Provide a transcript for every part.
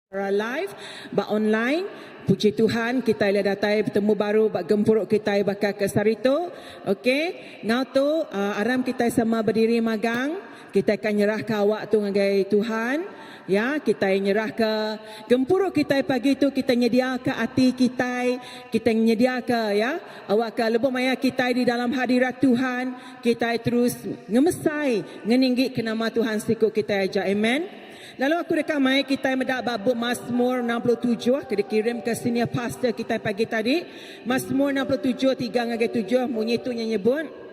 secara live, ba online. Puji Tuhan, kita ila datai bertemu baru bak gempuruk kita bakal ke Sarito. Okey, ngau tu aram kita sama berdiri magang, kita akan nyerah ke awak tu ngagai Tuhan. Ya, kita nyerah ke gempuruk kita pagi tu, kita nyedia ke hati kita nyedia ke ya, awak ke lebih maya kita di dalam hadirat Tuhan, kita terus ngemesai ngeninggi ke nama Tuhan siku kita aja. Amen. Lalu aku rekam mai kita mendak bab Mazmur 67 kita kirim ke senior pastor kita pagi tadi. Mazmur 67 3-7 bunyi tu nyebut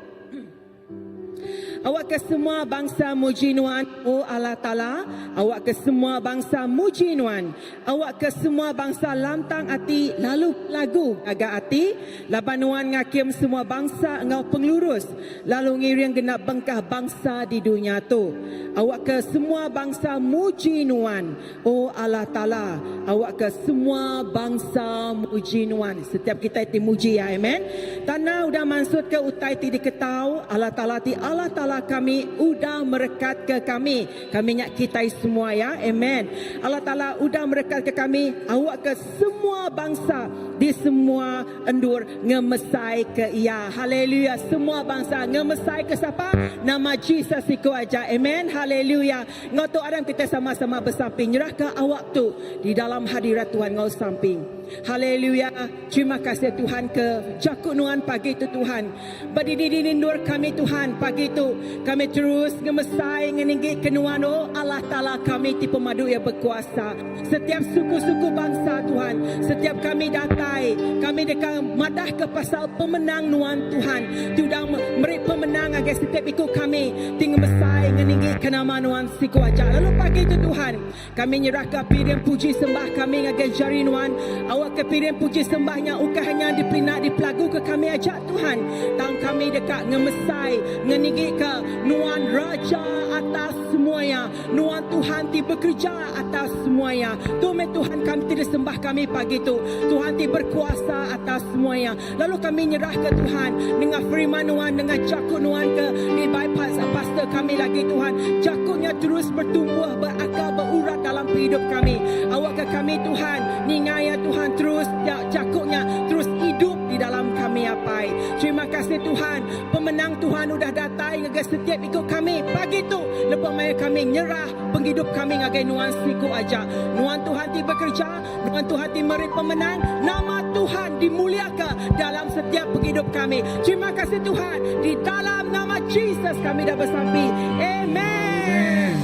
awak ke semua bangsa muji Nuhan, oh Allah Ta'ala. Awak ke semua bangsa muji Nuhan. Awak ke semua bangsa lantang hati lalu lagu agak hati. Laban Nuhan ngakim semua bangsa engau penglurus. Lalu ngiring genap bengkah bangsa di dunia tu. Awak ke semua bangsa muji Nuhan, oh Allah Ta'ala. Awak ke semua bangsa muji Nuhan. Setiap kita itu muji ya, amen. Tanah udah maksud ke utai ti diketau Allah Ta'ala ti Allah Ta'ala kami udah merekat ke kami nyak kita semua ya, amen. Allah Ta'ala udah merekat ke kami, awak ke semua bangsa di semua endur ngemesai ke ia, haleluya. Semua bangsa ngemesai ke siapa? Nama Jesus iku aja, amen, haleluya. Ngoto adam kita sama-sama bersamping, nyerah ke awak tu di dalam hadirat Tuhan ngau samping. Haleluya. Terima kasih Tuhan ke Jakuk Nuhan pagi itu Tuhan. Berdiri di lindur kami Tuhan pagi itu. Kami terus ngemesai ngeninggi kenuan oh Allah Ta'ala kami ti pemadu yang berkuasa. Setiap suku-suku bangsa Tuhan. Setiap kami datai. Kami dekat madah ke pasal pemenang Nuhan Tuhan. Sudah beri pemenang agar setiap ikut kami. Tinggal mesai ngeninggi kenama Nuhan siku aja. Lalu pagi itu Tuhan. Kami nyerah ke pilihan puji sembah kami agar jari Nuhan. Awak kepirian puji sembahnya ukahnya dipelinak dipelagu ke kami aja Tuhan. Tang kami dekat ngemesai ngenigi ke Nuhan Raja atas semuanya. Nuhan Tuhan ti bekerja atas semuanya. Tuhan kami tidak sembah kami pagi tu. Tuhan ti berkuasa atas semuanya. Lalu kami nyerah ke Tuhan dengan firman Nuhan, dengan Jakuk Nuhan ke di bypass pastor kami lagi Tuhan. Jakuknya terus bertumbuh, berakar, berurat dalam hidup kami. Awak ke kami Tuhan, ningaya Tuhan terus Jakuknya terus hidup di dalam kami apai. Terima kasih Tuhan, pemenang Tuhan udah datang ngagai setiap ikut kami pagi tu. Lepas mai kami nyerah penghidup kami ngagai Nuhan siku aja. Nuhan Tuhan ti bekerja, Nuhan Tuhan ti meri pemenang, nama Tuhan dimuliakan dalam setiap penghidup kami. Terima kasih Tuhan, di dalam nama Jesus kami dah bersampi. Amen.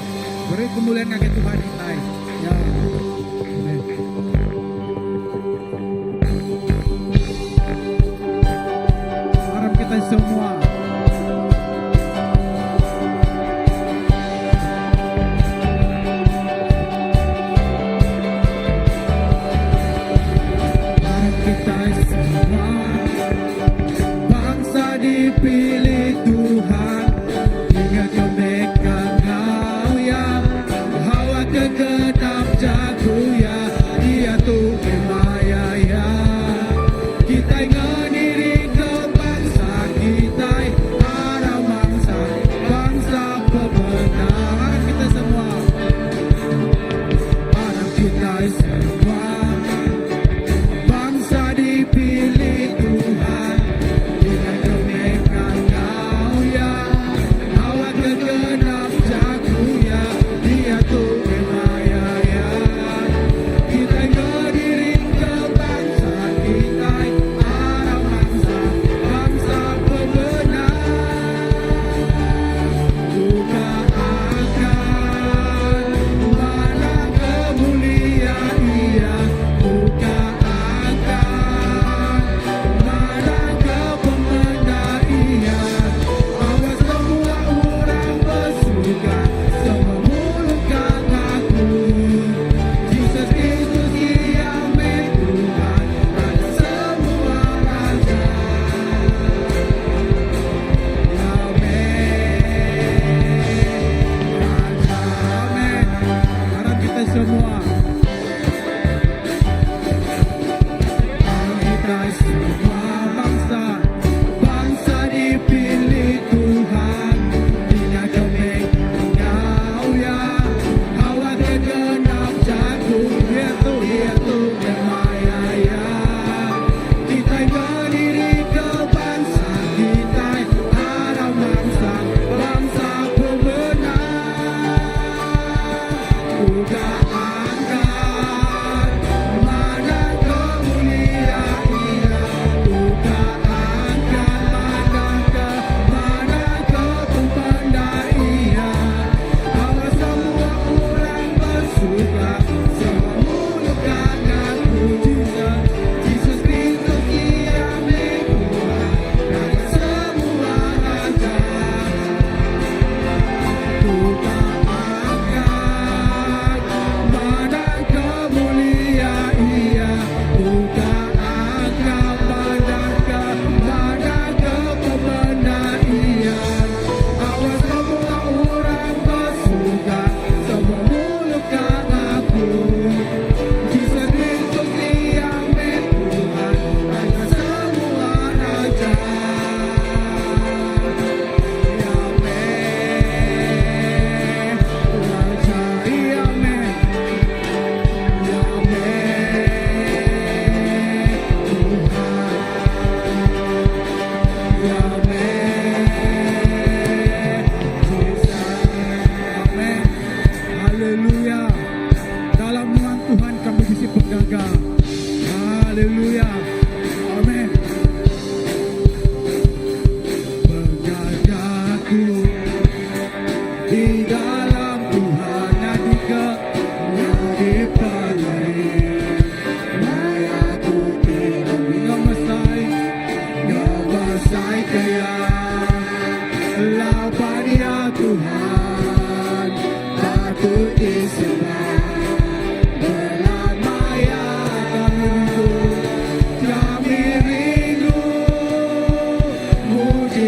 Beri kemuliaan ngagai Tuhan kita. Ya. Semua kita semua bangsa dipilih Tuhan hingga kemekan Kau ya hawa kegenap jago ya dia tu kemaya ya kita ngadiri dipilih Tuhan hingga kemekan Kau ya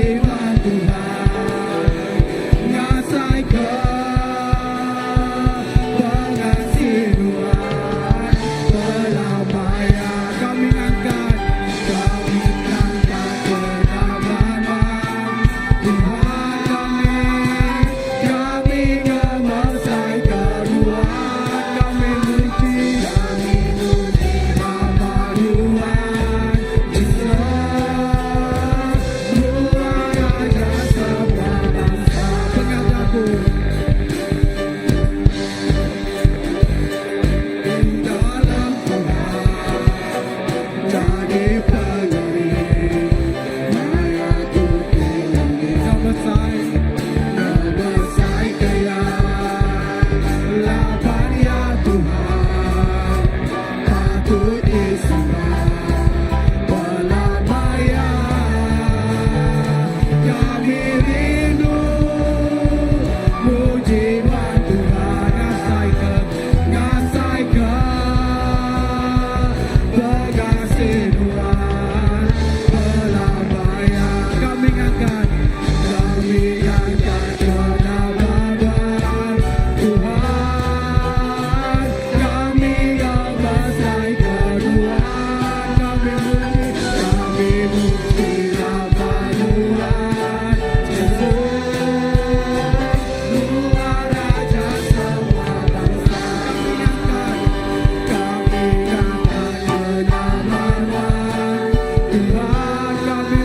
pujian Tuhan, ngasai pengasihan pelamaya. Kami angkat kenamaan Tuhan kami ngemasai keruan, kami muji nama Tuhan Yesus, Tuhan Raja semua bangsa. Pengataku dalam Tuhan jadi pengiring, maya tuti nama saya kaya lapan ya Tuhan patut disembah pelamaya. Kami rindu pujian Tuhan, ngasai ke pengasihan pelamaya. Kami angkat kenamaan Tuhan, kami ngemasai keruan, kami muji nama Tuhan Yesus, Tuhan Raja semua bangsa. Kami angkat kenamaan Tuhan, kami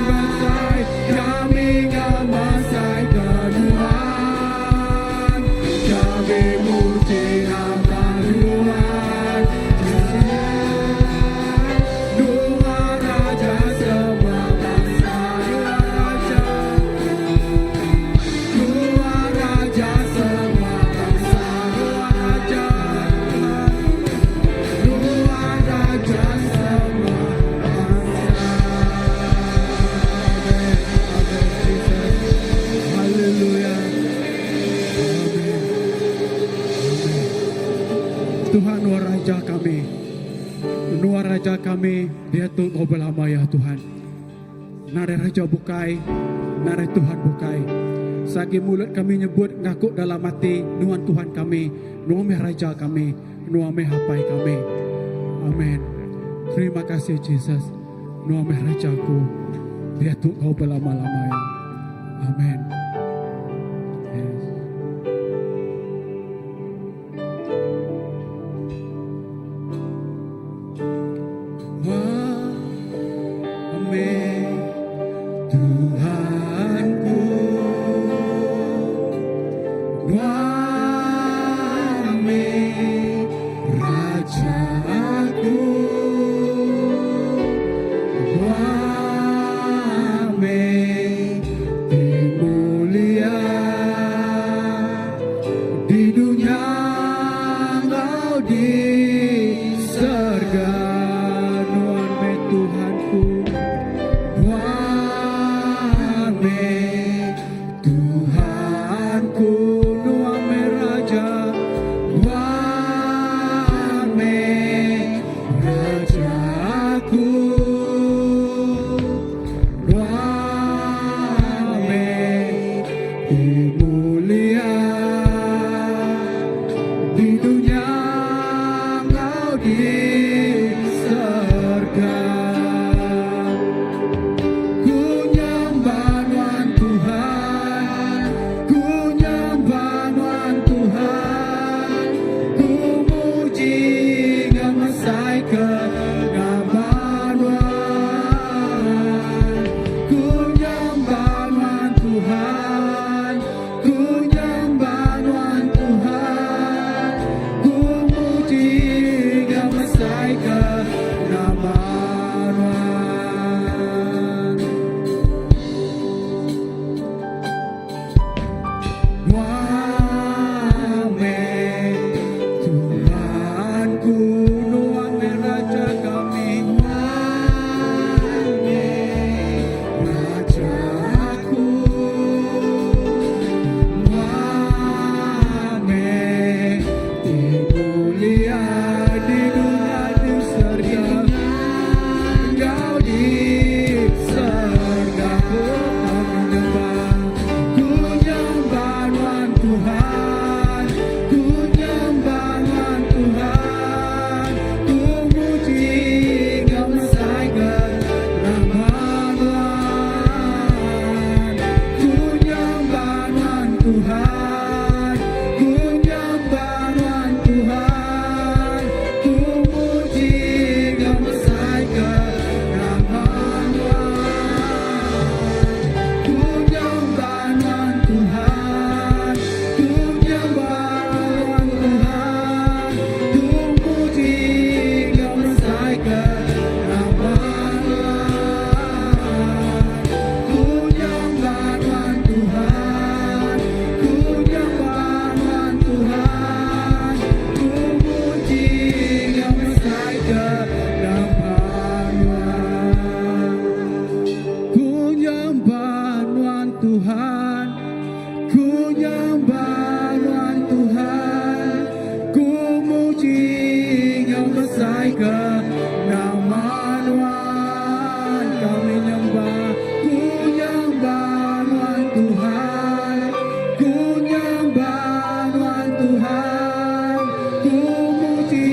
ngemasai keruan, kami muji nama Tuhan Yesus, Tuhan Raja semua bangsa. Tuhan Raja semua bangsa, Tuhan Raja semua bangsa. Haleluya. Tuhan Nuh Raja kami, Nuh Raja kami, dia tu kau belamaya Tuhan. Nare Raja bukai, nare Tuhan bukai. Sagi mulut kami nyebut ngakuk dalam hati, Nuhan Tuhan kami, Nuhan Raja kami, Nuhan hapai kami. Amin. Terima kasih Yesus, Nuhan Rajaku, dia tu kau belama-lamanya. Amin. Yes. Wah, amin. Tuhanku, wah, amin. Rajaku, wah, amin. Mulia di dunia, Engkau di surga. Nuhan me Tuhanku, Nuhan me Tuhanku, Nuhan me Raja, Nuhan me Rajaku, Nuhan me mulia di dunia, Engkau di surga. Ku nyembah Nuhan Tuhan, ku nyembah Nuhan Tuhan, ku muji ngemasai ke nama Nuhan. Ku nyembah Nuhan Tuhan, ku nyembah, ku nyembah Tuhan Tuhan, ku nyembah Tuhan Tuhan, ku muji Kau Messiah Rahman Tuhan, ku nyembah Tuhan Tuhan, ku nyembah Tuhan Tuhan, ku muji Kau Messiah Rahman Tuhan, ku nyembah Tuhan Tuhan, ku nyembah Tuhan Tuhan, ku muji Kau Messiah Rahman Tuhan, ku nyembah Tuhan Tuhan, ku nyembah Tuhan Tuhan, ku muji Kau Messiah Rahman Tuhan. Ku nyembah Tuhan Tuhan, ku nyembah Tuhan Tuhan, ku muji Kau Messiah Rahman Tuhan. Kami nyembah, ku nyembah Tuhan Tuhan, ku nyembah Tuhan Tuhan, ku muji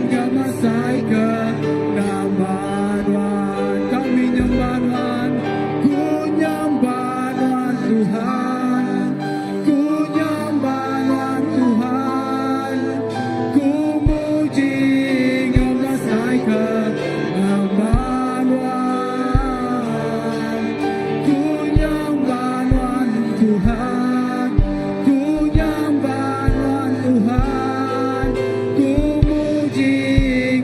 Kau Messiah Rahman Tuhan. Kami nyembah Tuhan, ku nyembah Tuhan Tuhan, ku nyembah Tuhan Tuhan, ku muji Kau Messiah Rahman Tuhan, ku nyembah Tuhan Tuhan, ku nyembah Tuhan Tuhan, ku muji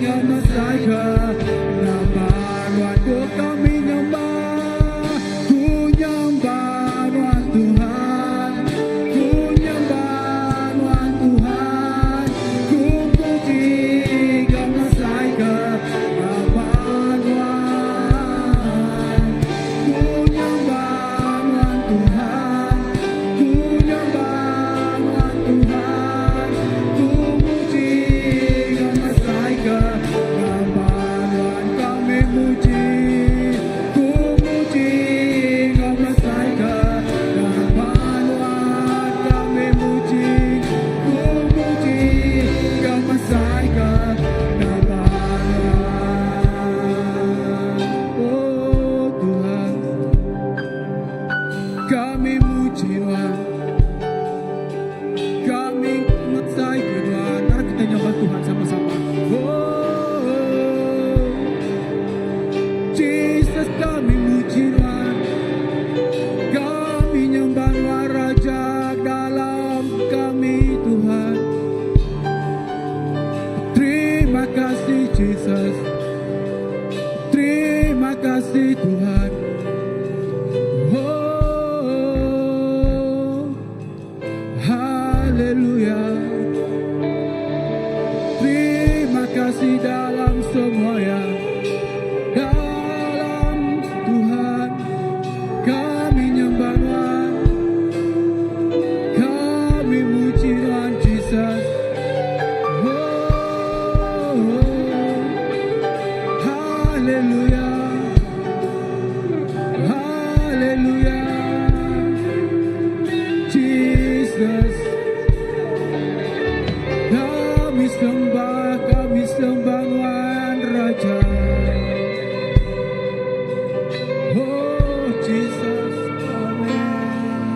Kau Messiah Rahman Tuhan. Ku kami nyembah, ku nyembah Tuhan Tuhan, ku nyembah Tuhan Tuhan, ku muji Kau Messiah Rahman Tuhan, ku nyembah Tuhan Tuhan, ku nyembah Tuhan Tuhan, ku muji Kau Messiah Rahman Tuhan. Kami muji, ku muji Kau Messiah Rahman Tuhan. Kami muji, ku muji Kau Messiah Rahman Tuhan. Oh Tuhan, kami muji Tuhan, kami Messiah Tuhan. Mari kita nyembah Tuhan sama-sama. Oh Jesus, kami muji Tuhan, kami nyembah Tuhan Raja dalam kami Tuhan. Terima kasih Jesus, terima kasih Tuhan. Oh, haleluya. Terima kasih dalam semuanya, dalam Tuhan. Kami nyembah Tuhan, kami muji Tuhan Jesus. Oh, haleluya, haleluya. Jesus, kami sembah Tuhan Raja. Oh Jesus, amen.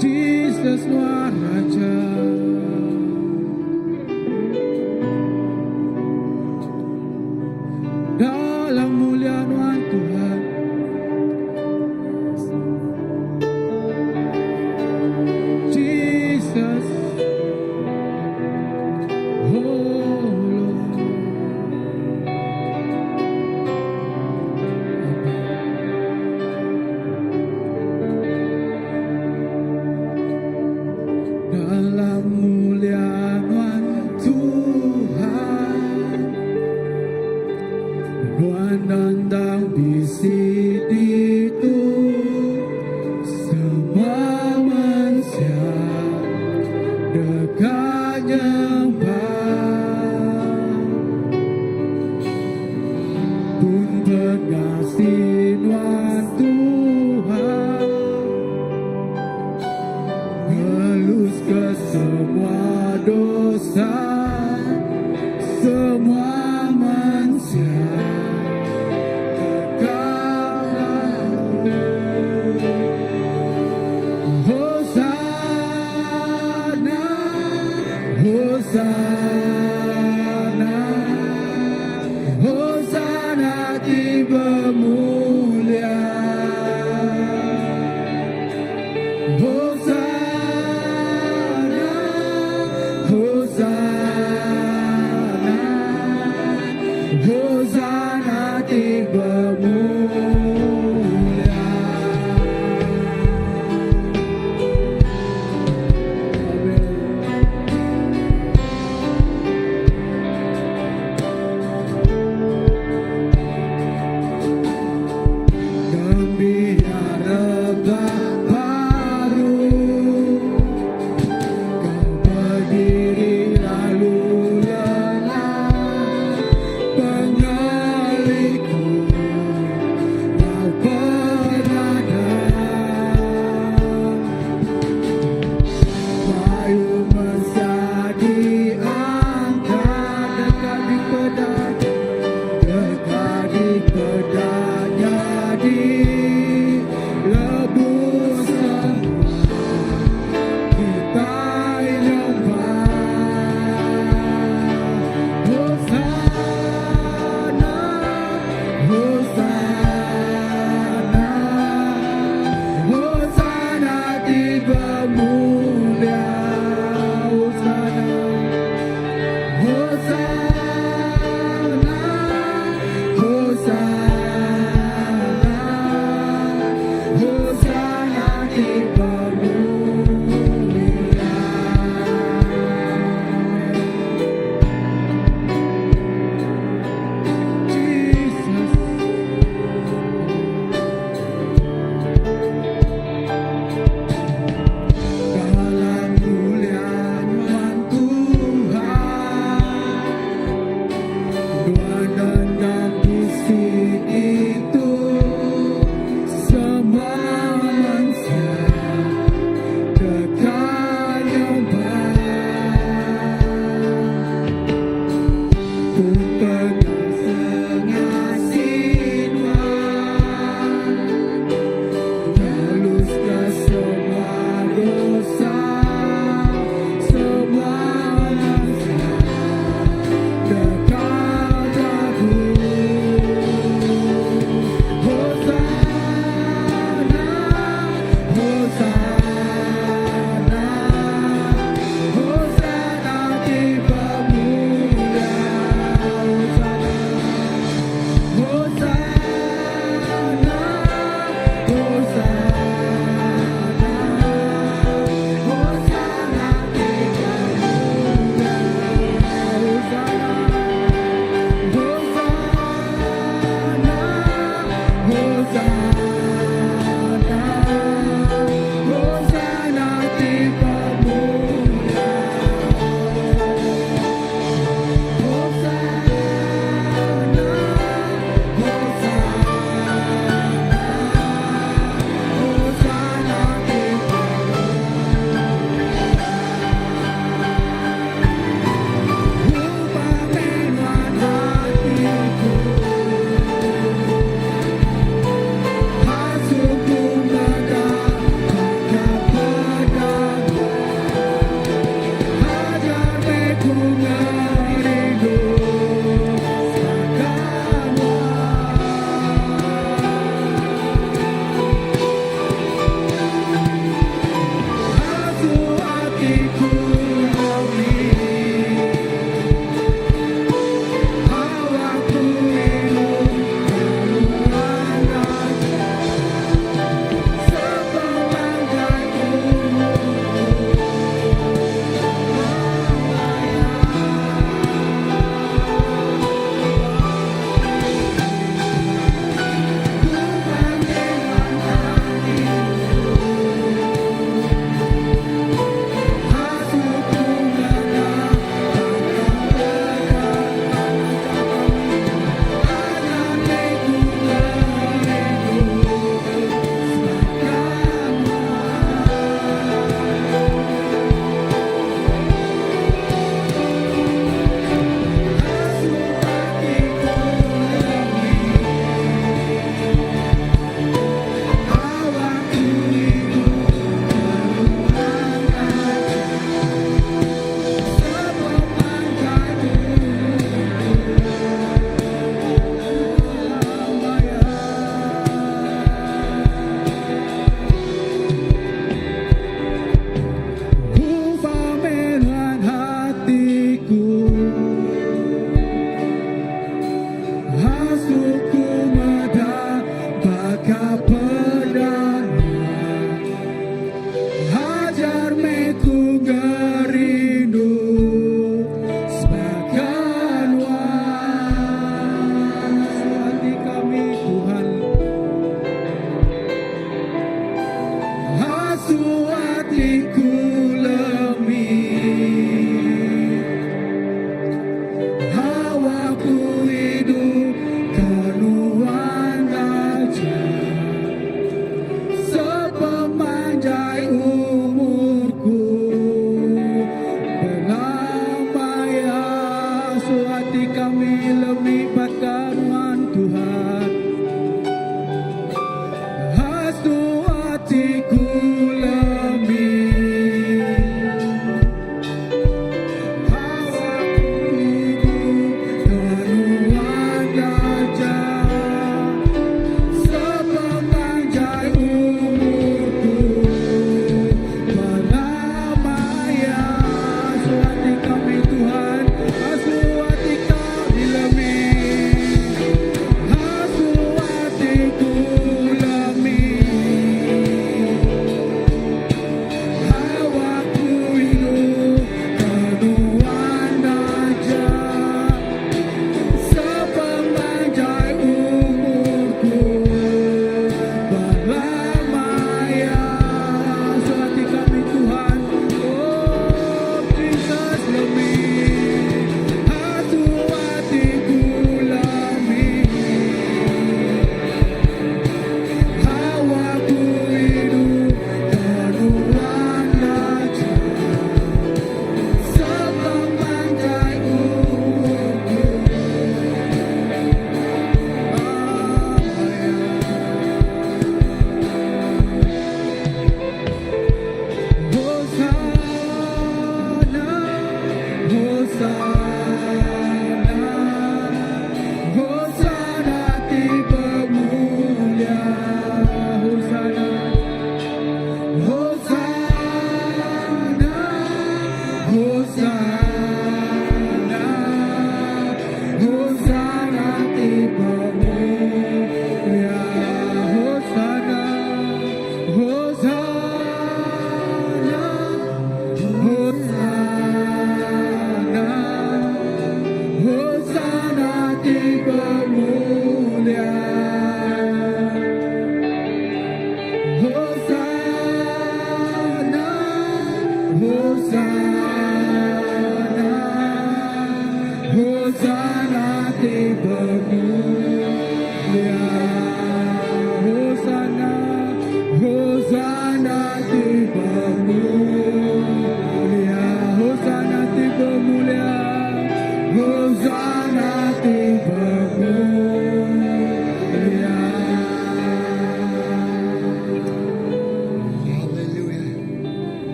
Jesus Tuhan Raja. Dalam mulia Tuhan Tuhan, Jesus. Oh Lord, dalam mulia Tuhan, Tuhan nandang di situ, semua manusia dekat nyembah, pun berkasih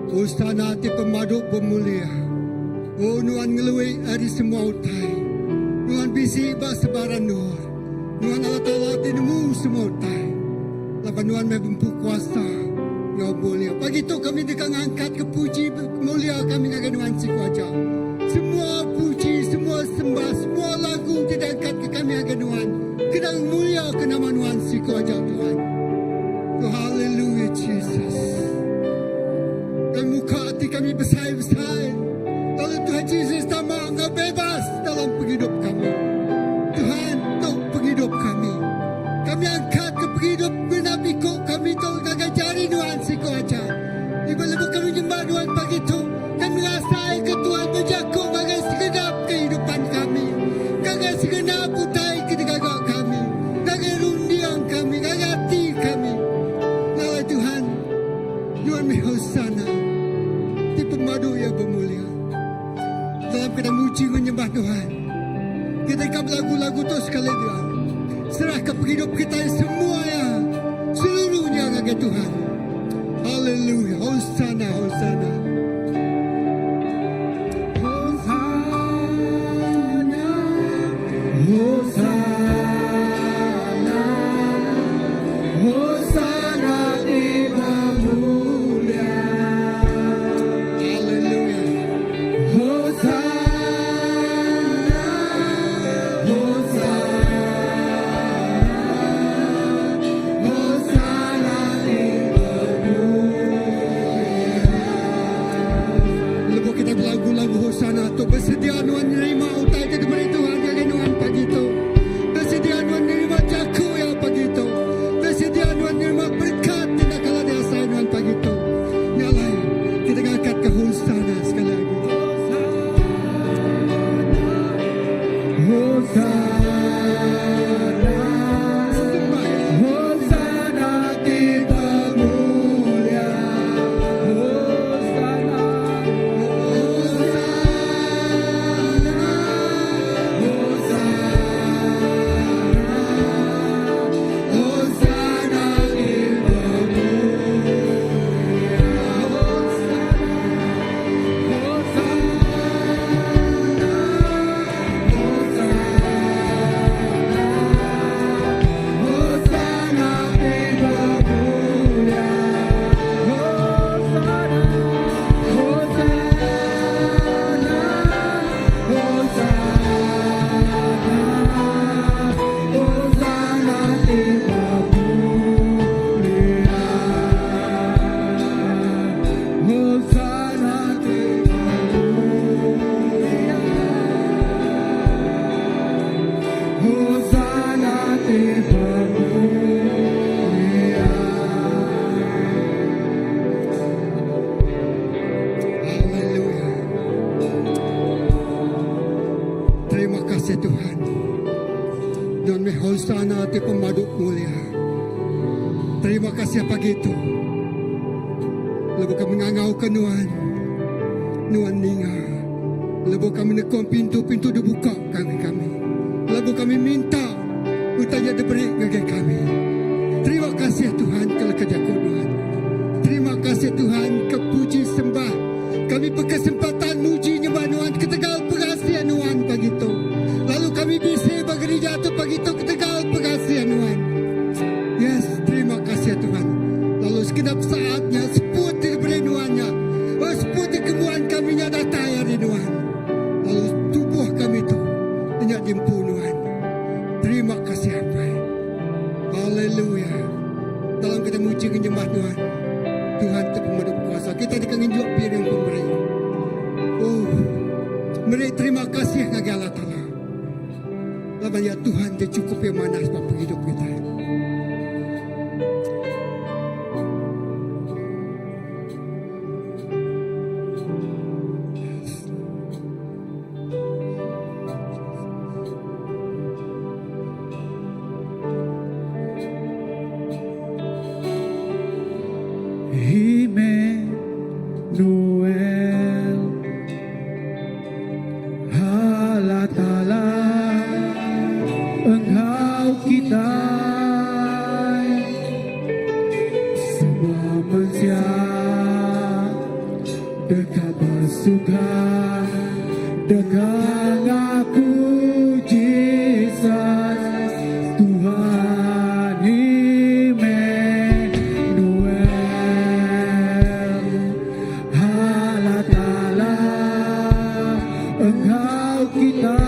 Hosanna, Non may hosana at pemaduk mulia. Terima kasih pagi itu. Lalu kami ngangau ke Nuan ninga. Lalu kami nekong pintu-pintu dibuka kami. Lalu kami minta utanya diberi bagi kami. Terima kasih Tuhan kalau kerjaku Tuhan. Terima kasih Tuhan kepuji sembah. Kami berkesempatan muji nyembah Tuhan ke Tegal Pegasian Tuhan pagi itu. Lalu kami bisa bergereja tu pagi itu ke Tegal Pegasian Tuhan. Yes, terima kasih Tuhan. Lalu sekedap saatnya seput diberi Tuhannya. Seput kemuan kami nyata tayar di Tuhan. Lalu tubuh kami itu ingat jempu Tuhan. Terima kasih apa. Haleluya. Dalam kita muji menyembah Tuhan. Tuhan itu pemaduk kuasa. Kita dikangen juga piring pemberi. Meri terima kasih bagi Allah Ta'ala. Laban ya Tuhan dia cukup yang mana sebab hidup kita. Emmanuel, Allah Ta'ala, Engkau kita semua manusia dekat bersuka dengan aku Jesus Tuhan Emmanuel, Allah Ta'ala, Engkau kita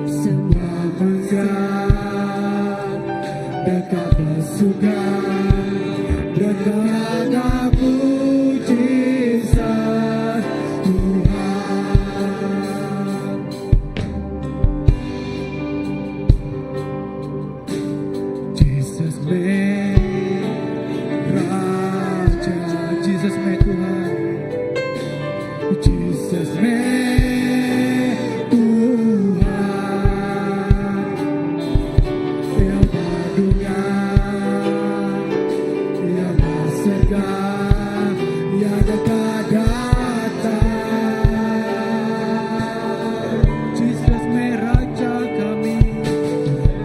semua manusia dekat bersuka dengan aku Jesus Tuhan. Jesus me Raja, Jesus me Tuhan, Jesus me Tuhan, yang berdunia, yang berserga, yang dekat datang. Jesus me Raja kami,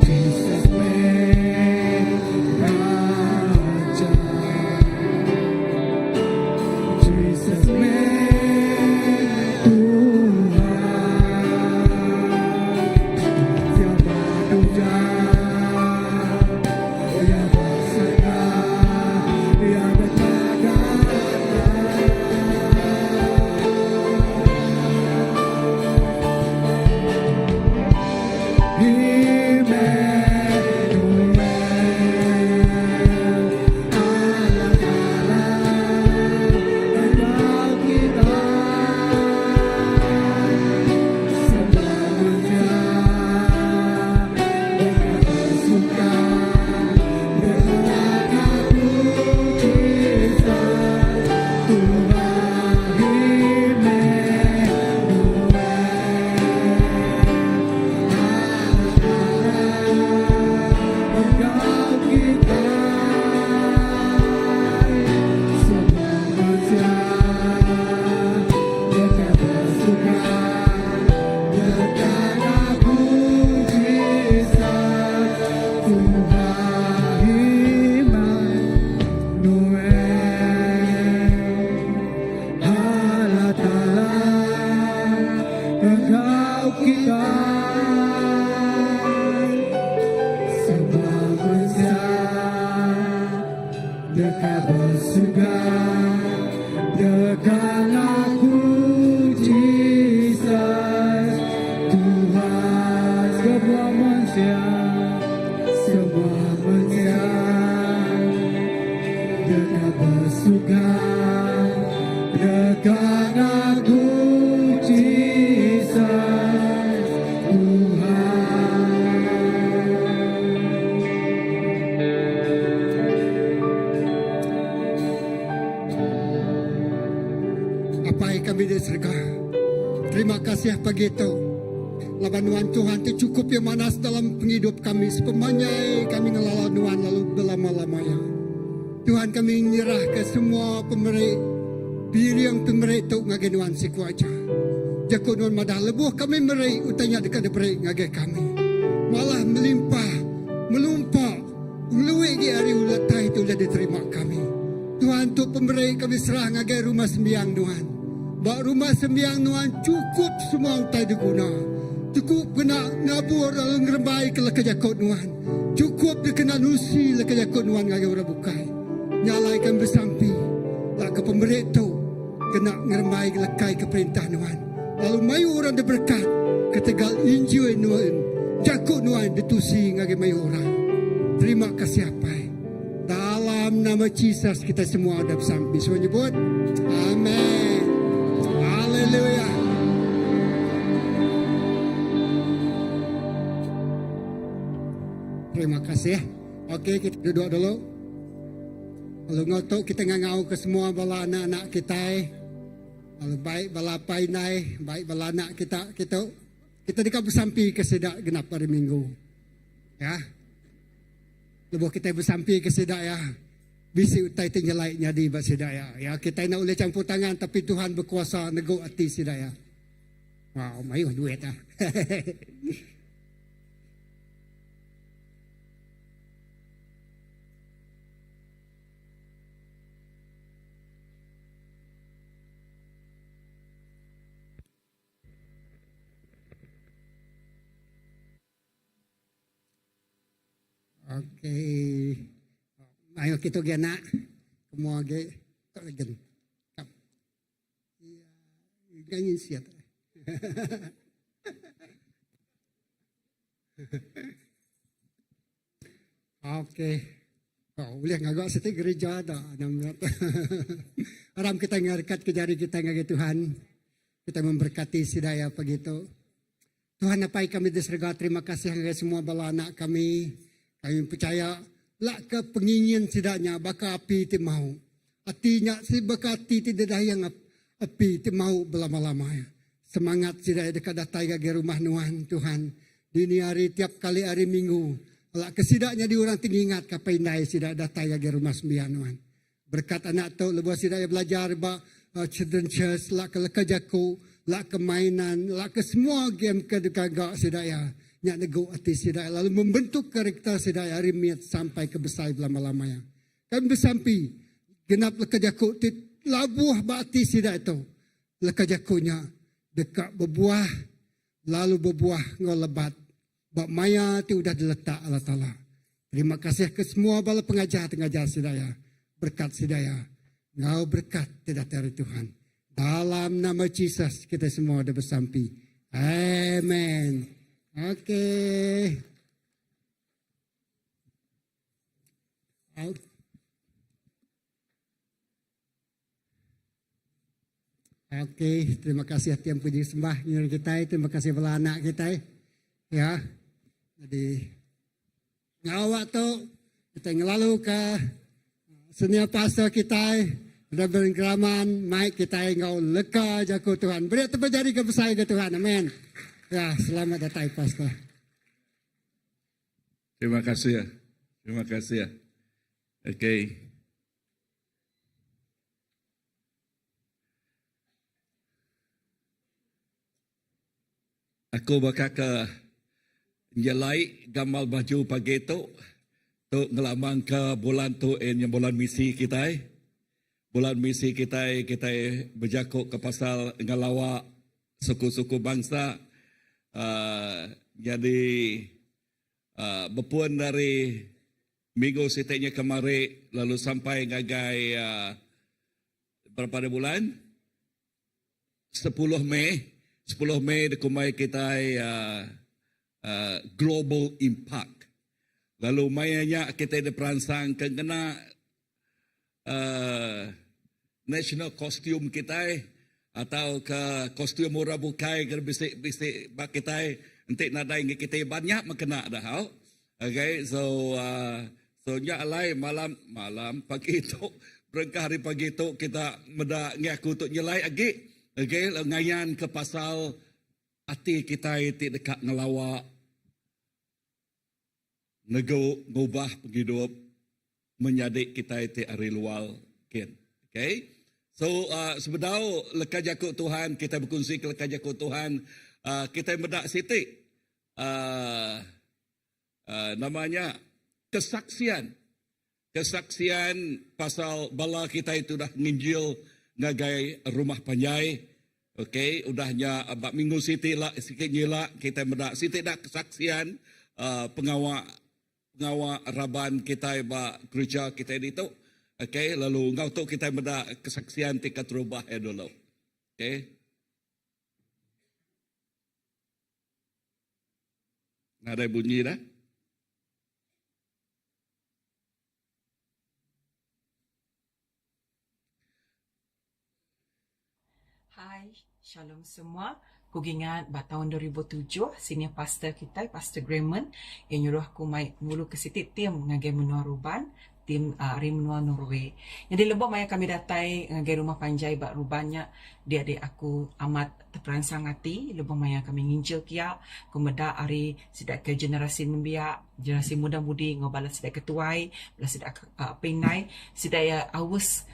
Jesus me Raja, Jesus me dekat bersuka dengan aku Jesus Tuhan. Semua manusia dekat bersuka dengan aku Jesus Tuhan. Apa yang kami diserga. Terima kasih pagi itu. laban Tuhan tu cukup yang manas dalam penghidup kami. Sepemanyai kami ngelala Tuhan lalu berlama-lamanya. Tuhan kami nyerah ke semua pemerik. Biri yang pemerik tu ngagin Tuhan sekuaja. Jakut Tuhan madah lebuh kami merik utanya dekat deberik ngagin kami. Malah melimpah, melumpak. Ngeluik di hari ulatai itu dah diterima kami. Tuhan tu pemerik kami serah ngagin rumah sembiang Tuhan. Bak rumah sembiang Tuhan cukup semua utai diguna. Cukup kena ngabur lalu ngerembai ke leka jakut Tuhan. Cukup dia kena nusi leka jakut Tuhan ngagin orang bukai. Nyalaikan bersampi. Lah ke pemerik tu kena ngerembai lekai ke perintah Tuhan. Lalu mayu orang berkat ketegal injil Tuhan. Jakut Tuhan ditusi ngagin mayu orang. Terima kasih apa? Dalam nama Yesus kita semua ada bersampi. Semua nyebut amin. Haleluya. Terima kasih. Okey, kita duduk dulu. Lalu ngotok kita ngangau ke semua bala anak-anak kita. Lalu baik bala painai, baik bala anak kita dekat bersampi ke sedak genap hari Minggu. Ya. Lebuh kita bersampi ke sedak ya. Bisi utai tenyelaiknya di bak sedak ya. Ya kita nak boleh campur tangan tapi Tuhan berkuasa nego hati sedak ya. Wow, mayu duit ah. Okey. Ayo kita pergi nak. Semua pergi. Tak lagi. Ganyin siap. Okey. Oh, boleh ngagak setiap gereja ada. Aram kita ngarikat ke jari kita ngagak Tuhan. Kita memberkati sidaya begitu. Tuhan apa kami diserga terima kasih kepada semua bala anak kami. Kami percaya lah ke pengingin sidaknya baka api ti mau. Artinya si baka api ti dedayang api ti mau belama-lama. Semangat sidaya dekat datai ke rumah Tuhan. Dini hari tiap kali hari Minggu. Lah kesidaknya di orang tinggi ingat kapai nai sidak datai ke rumah sembilan Tuhan. Berkat anak tu lebuh sidaya belajar ba children church lah ke jaku, lah ke mainan, lah ke semua game ke dekat sidaya. Nyak nego hati sidaya lalu membentuk karakter sidaya rimit sampai ke besar lama-lamanya. Kan bersampi genap lekajaku labuh bati sidaya itu. Lekajakunya dekat berbuah lalu berbuah ngelebat. Bak maya tu udah diletak Allah Taala. Terima kasih ke semua bala pengajar sidaya. Berkat sidaya. Ngau berkat tidak dari Tuhan. Dalam nama Yesus kita semua ada bersampi. Amen. Okey. Okey, terima kasih hati yang puji sembah nyuri kita. Terima kasih bala anak kita. Ya. Jadi ngawak tu kita ngelalu ke senior pastor kita. Reverend Kraman, Mike kita ngau leka jago Tuhan. Beri terjadi kebesar ke Tuhan. Amin. Ya, selamat datang Pastor. Terima kasih ya. Terima kasih ya. Okey. Aku bakal ke nyelai gamal baju pagi tu ngelamang ke bulan tu yang bulan misi kita. Bulan misi kita berjakuk ke pasal ngelawak suku-suku bangsa. Jadi berpuan dari minggu seteknya kemarin lalu sampai ngagai berapa bulan 10 Mei dikumai kita global impact lalu mayanya kita diperansang kena national costume kita atau ke kostum murah bukai ke bisik-bisik bak kita nanti nadai kita banyak makena dah hal. Okay, so nya alai malam pagi itu berangkat hari pagi itu kita meda ngaku untuk nyelai lagi. Okay, ngayan ke pasal hati kita ti dekat ngelawak ngubah penghidup menyadik kita ti ari luar ken. Okay? So sebedau lekat jakut Tuhan, kita berkongsi ke lekat jakut Tuhan, kita mendak sitik namanya kesaksian pasal bala kita itu dah nginjil ngagai rumah panjai. Okey, udahnya bak minggu siti lah sikit nyelak kita mendak siti dah kesaksian pengawak raban kita bak gereja kita itu. Okey, lalu ngau tu kita mendak kesaksian tingkat rubah dulu. Okey. Ada bunyi dah. Hai, shalom semua. Aku ingat tahun 2007, senior pastor kita, Pastor Grayman, yang nyuruh aku mai mulu ke situ tim ngagai menua ruban, tim Ari menua Norway. Jadi lebih maya kami datai ngagai rumah panjai bak rubannya, dia aku amat terperansang hati, lebih maya kami nginjil kia, kumeda Ari sidak ke generasi membia, generasi muda-mudi ngobalat sidak ketuai, belas sidak penai, sidak ya awes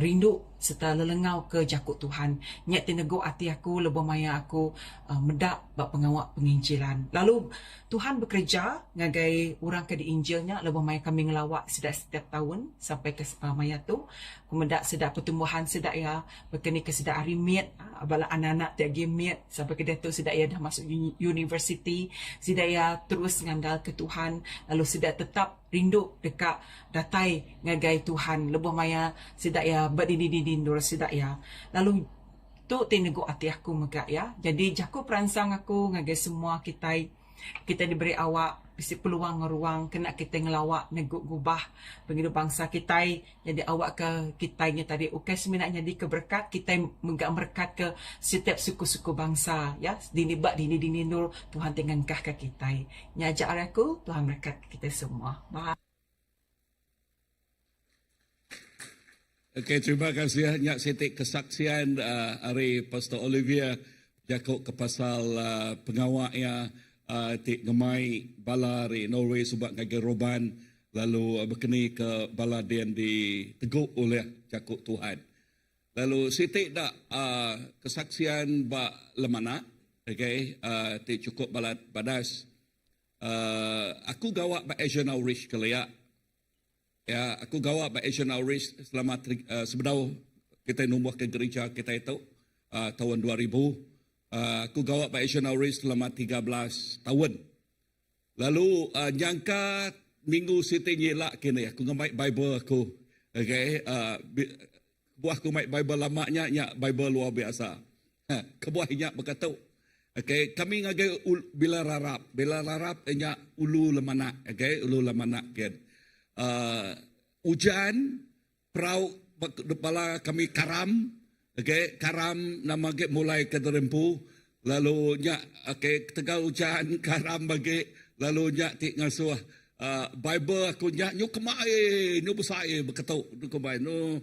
rindu serta lelengau ke jakut Tuhan. Nyak tinego hati aku, lebih maya aku medak bak pengawak penginjilan. Lalu Tuhan bekerja ngagai orang ke diinjilnya, lebih maya kami ngelawak setiap tahun sampai ke maya tu. Kemudak sedak pertumbuhan sedak ya berkeni ke sedak hari miet, bala anak-anak tiap game miet sampai ke dia tu sedak ya dah masuk university, sedak ya terus ngandal ke Tuhan, lalu sedak tetap rindu dekat datai ngagai Tuhan. Lebih maya sedak ya berdidi sedak ya. Lalu tu tinego hati aku megak ya. Jadi jaku peransang aku ngagai semua kita diberi awak bisi peluang ruang kena kita ngelawak neguk gubah begitu bangsa kita. Jadi awak ke kitanya tadi okey seminatnya di keberkat kita megak berkat ke setiap suku-suku bangsa ya. Dini nur Tuhan tengangkah ke kita. Nyajak aku Tuhan berkat kita semua. Bye. Okey, terima kasih banyak setik kesaksian hari Pastor Olivia jakuk ke pasal pengawaknya tik ngemai bala dari Norway sebab ngagai roban lalu berkeni ke bala yang diteguk oleh jakuk Tuhan. Lalu setik dak kesaksian bak lemana, okey, tik cukup balat badas. Aku gawak bak Asian Outreach kaliak. Ya, aku gawak by Asian Outreach selama sebedau kita nombor ke gereja kita itu tahun 2000. Aku gawak by Asian Outreach selama 13 tahun. Lalu nyangka minggu siti nyelak kini aku ngamai Bible aku. Okay, buah aku ngamai Bible lamanya nya Bible luar biasa. Kebuahnya berkata, okay, kami ngagai bila rarap nya ulu lemanak, okay, ulu lemanak kan. Hujan perau kepala kami karam, okay, karam nama ke mulai ke terempu, lalu nya okay, tegal hujan karam bagi lalu nya tik ngasuh Bible aku nya nyu kemai nyu besai berketuk nyu kemai no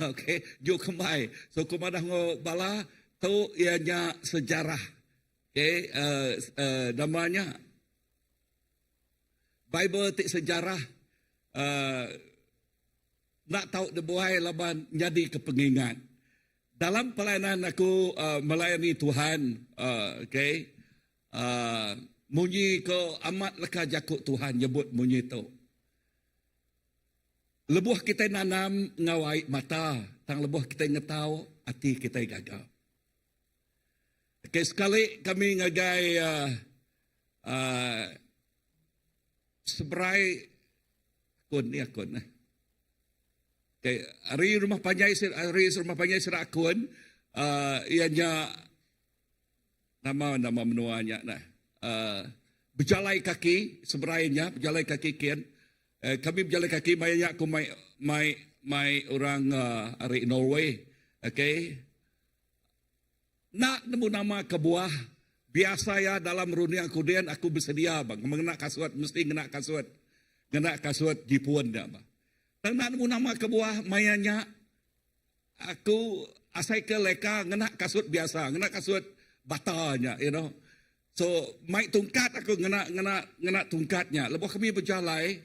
okay nyu kemai so kumadah ngo bala tu ianya sejarah, okay, namanya Bible tik sejarah. Nak tahu debuai laban jadi kepengingat. Dalam pelayanan aku melayani Tuhan, okay, munyi ko amat leka jakut Tuhan nyebut munyi tu. Lebuh kita nanam ngawai mata, tang lebuh kita ngetau hati kita gagal. Okay, sekali kami ngagai seberai akun. Okay, hari rumah panjai serakun, ianya nama menuanya nah. Berjalai kaki seberainya, berjalai kaki kian. Kami berjalai kaki banyak aku mai orang hari Norway. Okay. Nak nemu nama kebuah biasa ya dalam runiang kudian aku bersedia bang mengenak kasut mesti kena kasut. Kena kasut jipuan dah bah. Tang nak nemu nama kebuah mayanya aku asai ke leka kena kasut biasa, kena kasut batanya, you know. So, mai tungkat aku ngena tungkatnya. Lepas kami berjalan,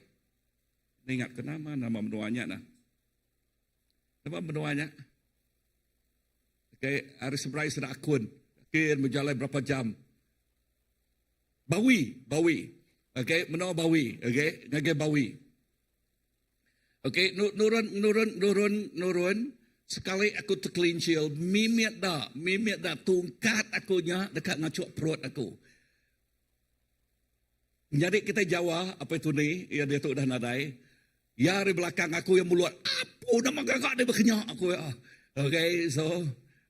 ingat ke nama menuanya nah. Nama menuanya. Okay, hari seberai sudah akun. Okay, berjalan berapa jam. Bawi. Okay, menua Bawi. Okay, ngage Bawi. Okay, nurun. Sekali aku terkelincil, mimit dah tungkat akunya dekat ngacuk perut aku. Jadi kita Jawa, apa itu ni, ya dia tu dah nadai. Ya di belakang aku yang meluat, apa nama gagak dia berkenyak aku ya. Okay, so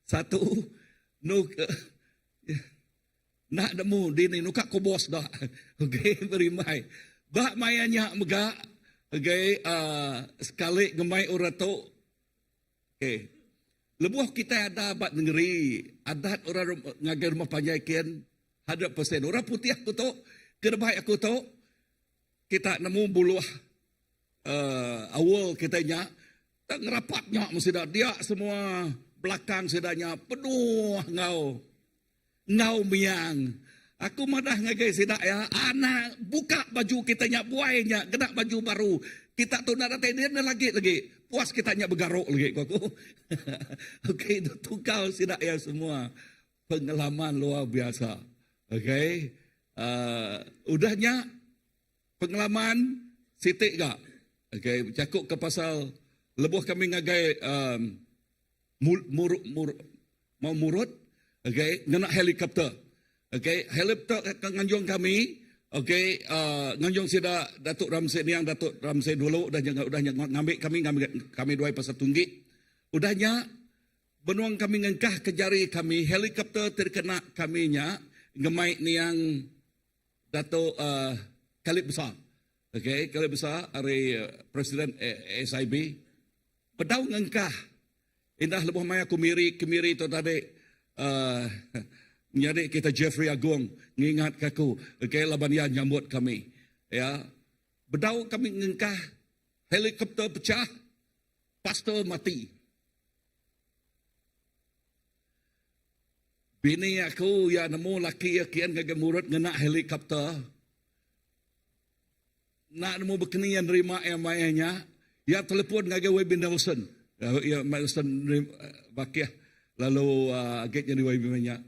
satu, nak nemu di ni nukak ko bos dah. Okay, berimai. Bak mayanya megak, okay, sekali gemai urato. Okay. Lebuh kita ada adat negeri, adat orang ngagai rumah panjaikian 100%. Orang putih aku tu, kedebai aku tu, kita nemu buluh awal kitanya, tak ngerapatnya mesti dah. Dia semua belakang sedanya penuh ngau miang. Aku madah ngagai sidak ya, anak buka baju kitanya buainya, kena baju baru. Kita tu nak datang dia lagi. Puas kita nyak bergaruk lagi kau. Okey, itu tukar sidak ya semua. Pengalaman luar biasa. Okey. Udahnya pengalaman sitik gak? Okey, cakap ke pasal lebuh kami ngagai murut. Okey, ngena helikopter. Okey, helikopter nganjung kami. Okey, nganjung sida Datuk Ramsey ni yang Datuk Ramsey dulu udahnya ngambil kami dua pasal tunggik. Udahnya benuang kami ngengkah ke jari kami helikopter terkena kaminya gemai ni yang Datuk Khalid Besar. Okey, Khalid Besar hari Presiden SIB. Pedau ngengkah. Indah lebuh maya kemiri tu tadi menjadi kita Jeffrey Agung ngingat kaku, okay, laban dia nyambut kami, ya, bedau kami ngengkah, helikopter pecah, pastor mati. Bini aku ya nemu laki kian kagak murut ngena helikopter, nak nemu berkenian nerima yang mayanya, ya telepon kagak Webin Nelson, ya Nelson bakiah, lalu agaknya di Webin banyak.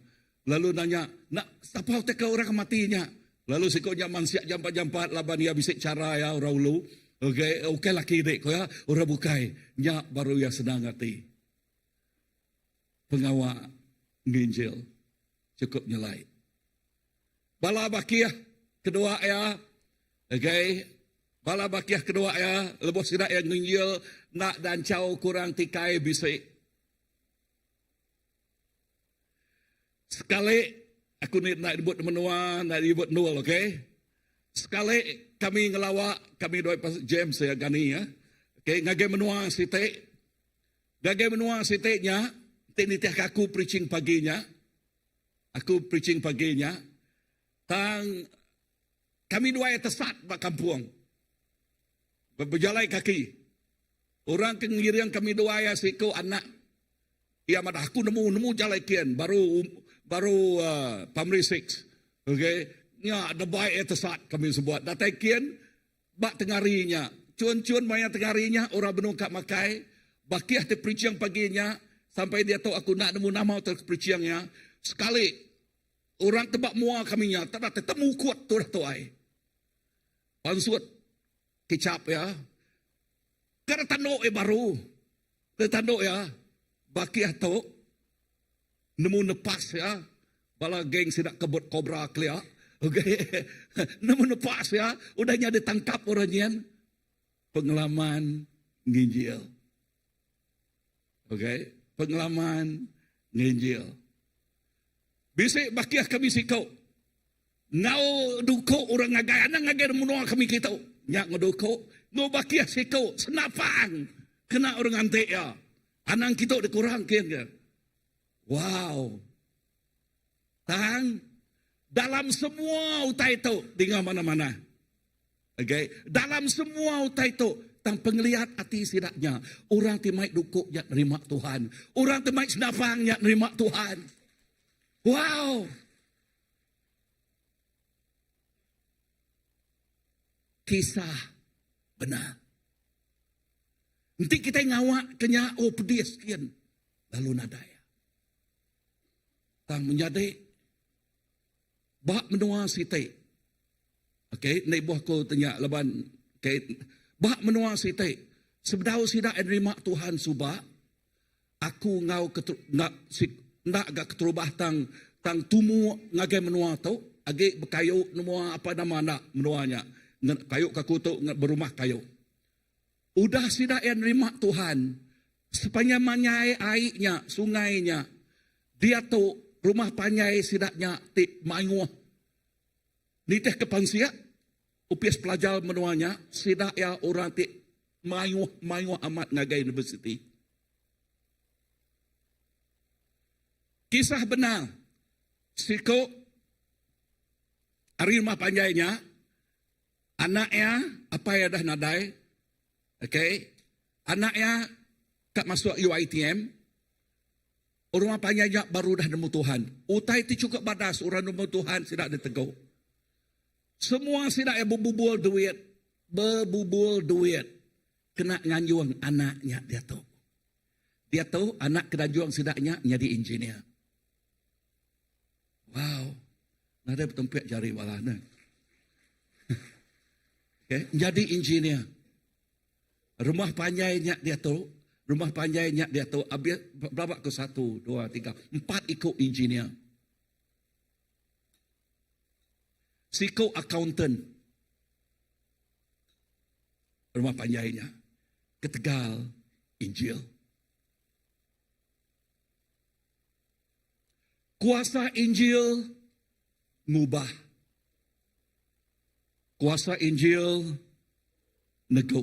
Lalu nanya, nak siapa teka orang matinya? Lalu sikonya mansiak jampat-jampat laban dia bisik cara ya orang ulu. Okey laki dek ko ya, orang bukai. Nyak baru ya senang hati. Pengawak nginjil cukup nyelai. Bala bakiah kedua ya. Okey. Bala bakiah kedua ya, lepas sidak yang nginjil nak dan cau kurang tikai bisik. Sekali aku ni nak dibuat menua, nak dibuat nol, okey. Sekali kami ngelawak, kami dua pas James ya gani ya. Okey, ngagai menua sitik. Ngagai menua sitiknya, tinitiah aku preaching paginya. Aku preaching paginya. Tang kami dua yang tersat bak kampung. Berjalan kaki. Orang kengirian kami dua ya siko anak. Ya madah aku nemu jalan kian baru Pamri 6. Okey, nya ada baik tersat kami sebuat. Datai kian bak tengarinya. Cun maya tengarinya orang benungkap makai. Bakiah te preaching paginya sampai dia tahu aku nak nemu nama ter preachingnya. Sekali orang tebak mua kaminya, tak ada temu kuat tu dah tuai. Pansut kicap ya. Karena tanduk baru. Tanduk ya. Bakiah tu nemu nepas ya, bala geng sidak kebut kobra klia, okey, nemu nepas ya, udahnya ditangkap orangnya, pengalaman nginjil, okey, pengalaman nginjil. Bisik bakiah kami sikau, ngau duko orang ngagai, anak ngagai menua kami kita, nyak ngeduko, ngau bakiah sikau, senapang, kena orang antek ya, anak kita dikurang kian. Wow. Tang dalam semua utai itu tinggal mana-mana. Okay. Dalam semua utai itu tang penglihat hati sidaknya. Orang timai dukuk yang nerima Tuhan. Orang timai senapang yang nerima Tuhan. Wow. kisah benar. Nanti kita ngawak kenya pedih sekian. Lalu nadaya. Tang menjadi bak menua site. Okey, naik buah ko tanya leban. Okey, bak menua site. Sebedau sidak nerima Tuhan subak. Aku ngau nak agak keterubah tang tumu ngagai menua tu. Agi berkayu semua apa nama nak menuanya. Kayu kaku tu berumah kayu. Udah sidak yang nerima Tuhan. Sepanjang manyai airnya, sungainya. Dia tu rumah panyai sidaknya ti maingua. Niteh kepangsia. Upias pelajar menuanya. Sidak ya orang ti maingua amat ngagai universiti. Kisah benar. Siko hari rumah panjainya. Anaknya apa yang dah nadai. Okay. Anaknya kat masuk UiTM. Rumah panjainya baru dah nemu Tuhan. Utai ti cukup badas. Orang nemu Tuhan sidak ditegur. Semua sidak yang berbubul duit. Berbubul duit. Kena nganjuang anaknya dia tu. Dia tahu anak kena juang sidaknya jadi engineer. Wow. Nada bertempat jari walana. Okay. Jadi engineer. Rumah panjainya dia tu. Rumah panjainya dia tu. Habis berapa ke 1, 2, 3, 4 ikut engineer. Siko accountant. Rumah panjainya. Ke Tegal, Injil. Kuasa Injil ngubah. Kuasa Injil nego.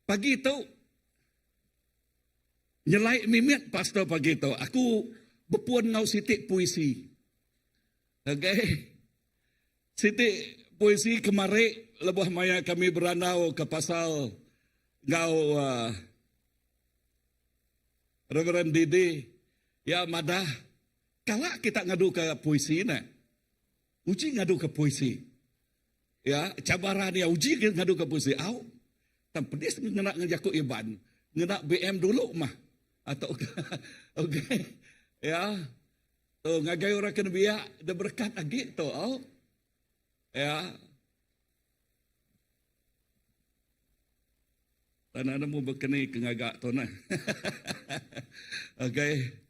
Pagi itu, nyelai mimit pastor pagi itu. Aku berpuan ngau sitik puisi. Okay. Sitik puisi kemarin, lebuh maya kami beranau ke pasal ngau Reverend Didi. Ya madah, kalau kita ngadu ke puisi na, uji ngadu ke puisi. Ya, cabaran ya uji ngadu ke puisi. Au, tam pedis ngena ngejaku iban, ngena BM dulu mah atau okay. Ya. Tu ngagai orang kena biak ada berkat lagi tu. Au. Ya. Tanah mu berkenai kengagak tu nah. Okay.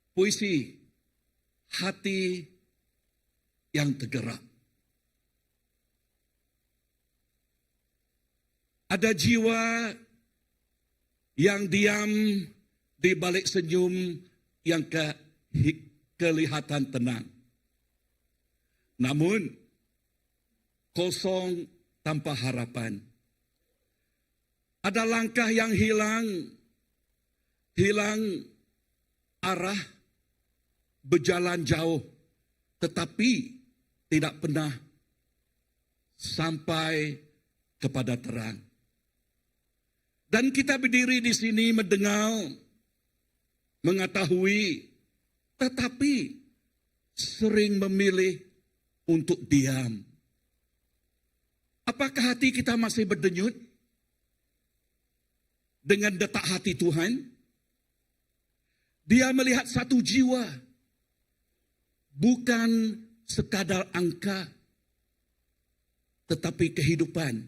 Puisi hati yang tergerak. Ada jiwa yang diam di balik senyum yang kelihatan tenang. Namun kosong tanpa harapan. Ada langkah yang hilang arah, berjalan jauh, tetapi tidak pernah sampai kepada terang. Dan kita berdiri di sini mendengar, mengetahui, tetapi sering memilih untuk diam. Apakah hati kita masih berdenyut dengan detak hati Tuhan? Dia melihat satu jiwa, bukan sekadar angka, tetapi kehidupan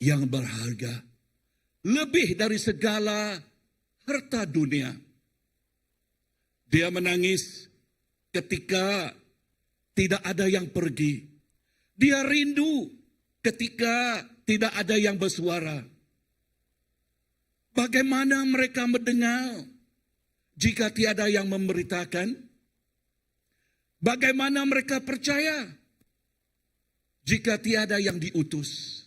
yang berharga, lebih dari segala harta dunia. Dia menangis ketika tidak ada yang pergi. Dia rindu ketika tidak ada yang bersuara. Bagaimana mereka mendengar jika tiada yang memberitakan? Bagaimana mereka percaya jika tiada yang diutus?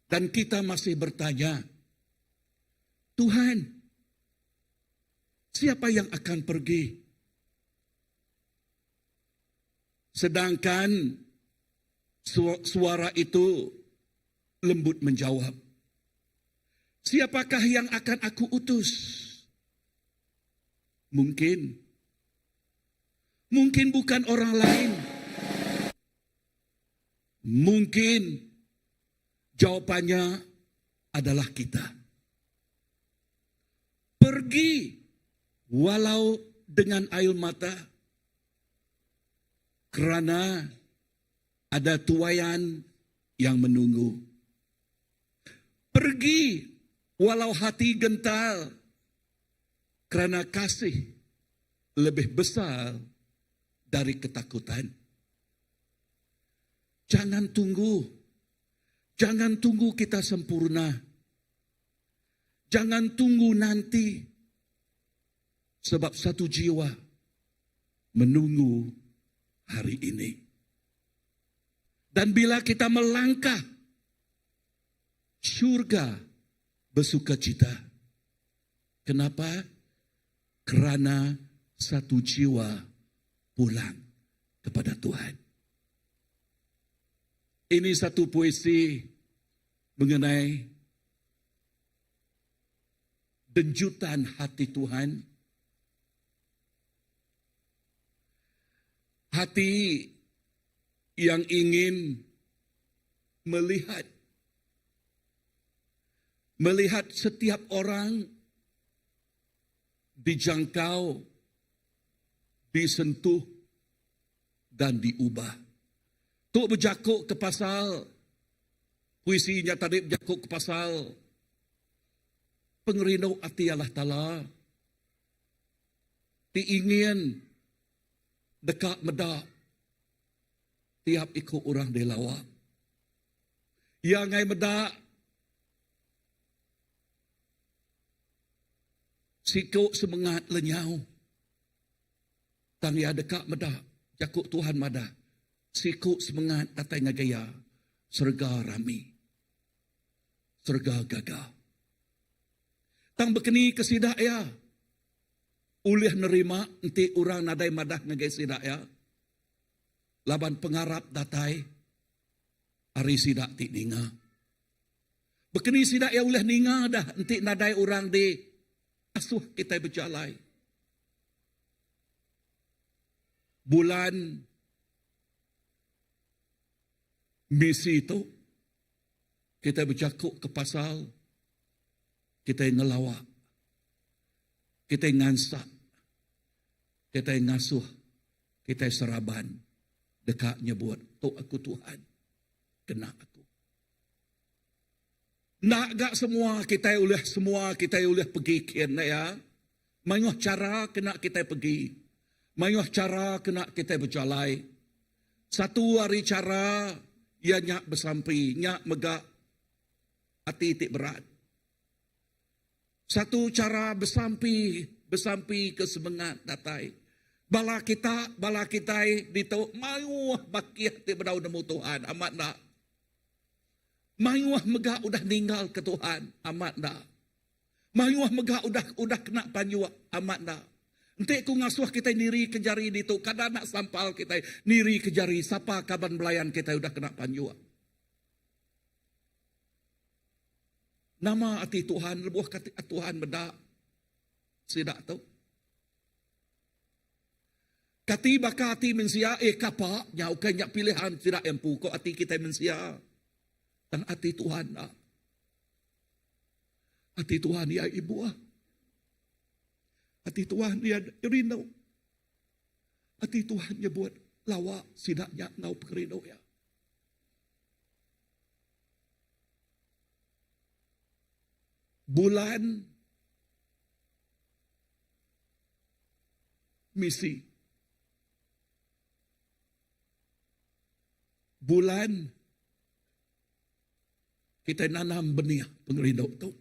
Dan kita masih bertanya, Tuhan, siapa yang akan pergi? Sedangkan suara itu lembut menjawab, siapakah yang akan aku utus? Mungkin bukan orang lain, Mungkin jawapannya adalah kita. Pergi walau dengan air mata, kerana ada tuaian yang menunggu. Pergi walau hati gentar, kerana kasih lebih besar dari ketakutan. Jangan tunggu kita sempurna. Jangan tunggu nanti, sebab satu jiwa menunggu hari ini. Dan bila kita melangkah, syurga bersukacita. Kenapa? Kerana satu jiwa pulang kepada Tuhan. Ini satu puisi mengenai denjutan hati Tuhan. Hati yang ingin melihat setiap orang dijangkau, disentuh, dan diubah. Tuk berjakuk ke pasal, puisinya tadi berjakuk ke pasal pengerino hati Allah Ta'ala. Diingin dekat medak tiap ikut orang delawak. Yang ngai medak sikuk semangat lenyau. Tang ya dekat medak jakuk Tuhan madah. Sikuk semangat datai ngagaya serga rami. Serga gagah. Tang berkeni ke sidak ya. Ulih nerima nanti orang nadai madah ngagai sidak ya. Laban pengarap datai. Hari sidak ti ninga. Berkeni sidak ya ulih ninga dah. Nanti nadai orang di asuh kita berjalai. Bulan misi itu kita bercakap ke pasal, kita ngelawak, kita ngansak, kita ngasuh, kita seraban, dekatnya buat tu aku Tuhan, kena aku. Nak gak semua kita boleh pergi kena ya. Mayuh cara kena kita pergi. Mayuh cara kena kita berjalai. Satu hari cara ia nyak bersampi, nyak megak hati tik berat. Satu cara bersampi ke semangat datai. Bala kita ditau mayuh bakiah tik berdau nemu Tuhan amat nak. Mayuh megak udah ninggal ke Tuhan amat nak. Mayuh megak udah kena panjuak amat nak. Nanti ku ngasuh kita niri ke jari itu. Kadang nak sampal kita niri ke jari. Siapa kaban belayan kita udah kena panjua. Nama hati Tuhan. Lebuh kata Tuhan bedak. Sidak tu. Kati baka hati mensia. Kapak. Nyau kanyak pilihan. Sidak yang pukuk hati kita mensia. Dan hati Tuhan nak. Hati Tuhan ya ibu ah. Hati Tuhan dia rindu. Hati Tuhan dia buat lawak sidaknya ngau perindu ya. Bulan misi. Bulan kita nanam benih pengerindu itu.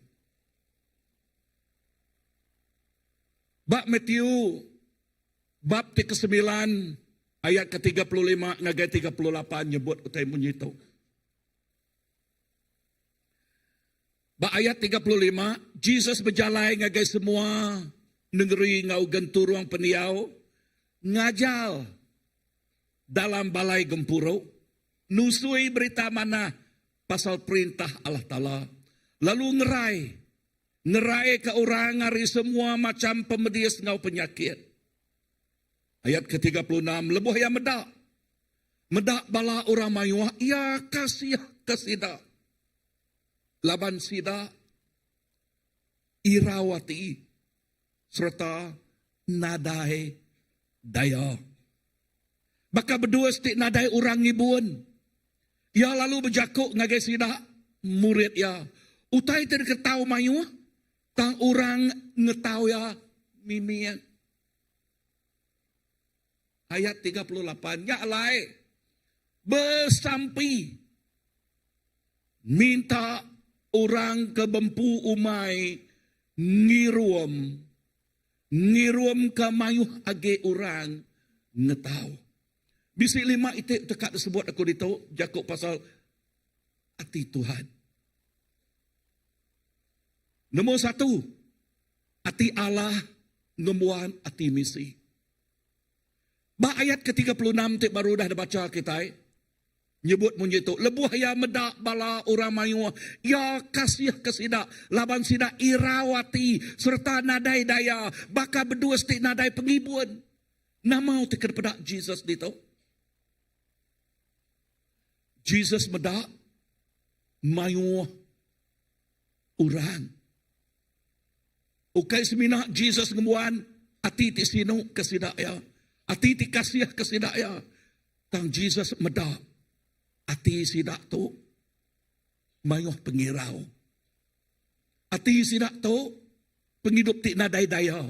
Bab Matthew, bab ke-9, ayat ke-35, ngagai 38, nyebut utai munyitu. Bab ayat 35, Jesus berjalan ngagai semua negeri ngau genturuang peniau, ngajal dalam balai gempuro, nusui berita mana pasal perintah Allah Ta'ala, lalu ngerai ke orang hari semua macam pemedias ngau penyakit. Ayat ke-36, lebuh yang medak. Medak bala orang mayuah, ia kasih kesida. Laban sida, irawati, serta nadai daya. Baka berdua stik nadai orang ngibun. Ia lalu berjakuk ngagai sida, murid ya. Utai terketau mayuah, tang orang ngetau ya mimian. Ayat 38, ya alai, bersampi, minta orang ke bempu umai, ngiruam ke mayuh age orang, ngetau. Bisi 5 itik dekat disebut aku ditau, Jakub pasal hati Tuhan. Nombor 1, hati Allah, ngemuan hati misi. Ba ayat ke-36 tik baru dah baca kita. Nyebut munyitu. Lebuh ya medak bala orang mayuah. Ya kasih kesida. Laban sida irawati. Serta nadai daya. Baka berdua stik nadai pengibuan. Nama tikar pedak Jesus dito. Jesus medak mayuah orang. Ukai semina Jesus ngemuan. Ati ti sino kesida ya. Ati ti kasih kesidaya. Tang Jesus medak. Ati sidak tu. Mayuh pengirau. Ati sidak tu. Penghidup ti nadai daya.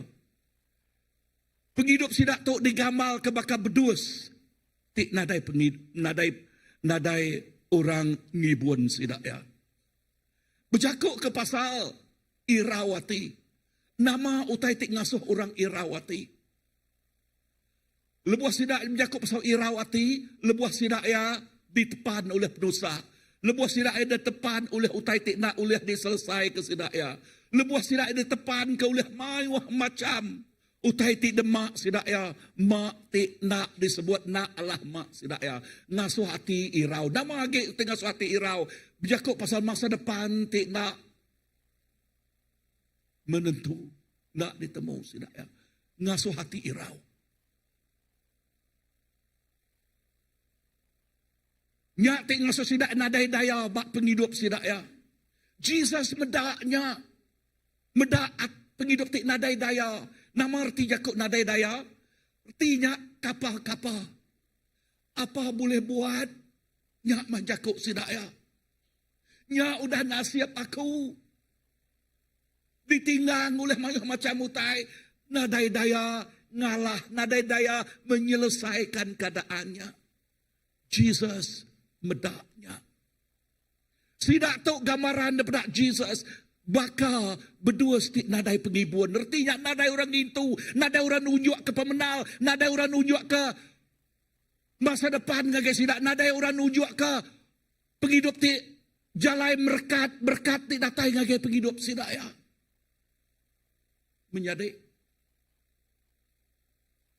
Penghidup sidak tu digamal ke bakal bedus. Ti nadai nadai orang ngibun sidak ya. Berjakuk ke pasal irawati. Nama utai ti ngasuh orang irawati. Lebuah sidak berjakuk pasal irawati, lebuah sidak ya ditepan oleh penusa. Lebuah sidak ya ditepan oleh utai tik nak oleh diselesai ke sidak ya. Lebuah sidak ya ditepan ke oleh mayuah macam. Utai tik demak sidak ya, mak tik nak disebut nak Allah mak sidak ya. Ngasuh hati irau. Nama lagi tengah ngasuh hati irau. Berjakuk pasal masa depan tik nak menentu. Nak ditemu sidak ya. Ngasuh hati irau. Nyak tengok sesidak nadai daya bak penghidup sidak ya. Jesus medaknya. Medak penghidup tik nadai daya. Nama arti Jakub nadai daya. Artinya kapal-kapal. Apa boleh buat? Nyak mah Jakub sidak ya. Nyak udah nasihat aku. Ditinggang oleh macam utai. Nadai daya ngalah. Nadai daya menyelesaikan keadaannya. Jesus medaknya. Sidak tu gambaran daripada Jesus. Baka berdua stik nadai pengibuan. Artinya nadai orang itu. Nadai orang unjuk ke pemenal. Nadai orang unjuk ke masa depan. Sidak nadai orang unjuk ke penghidup ti jalai berkat. Berkat ti datai ngagai penghidup sidak ya. Menjadi.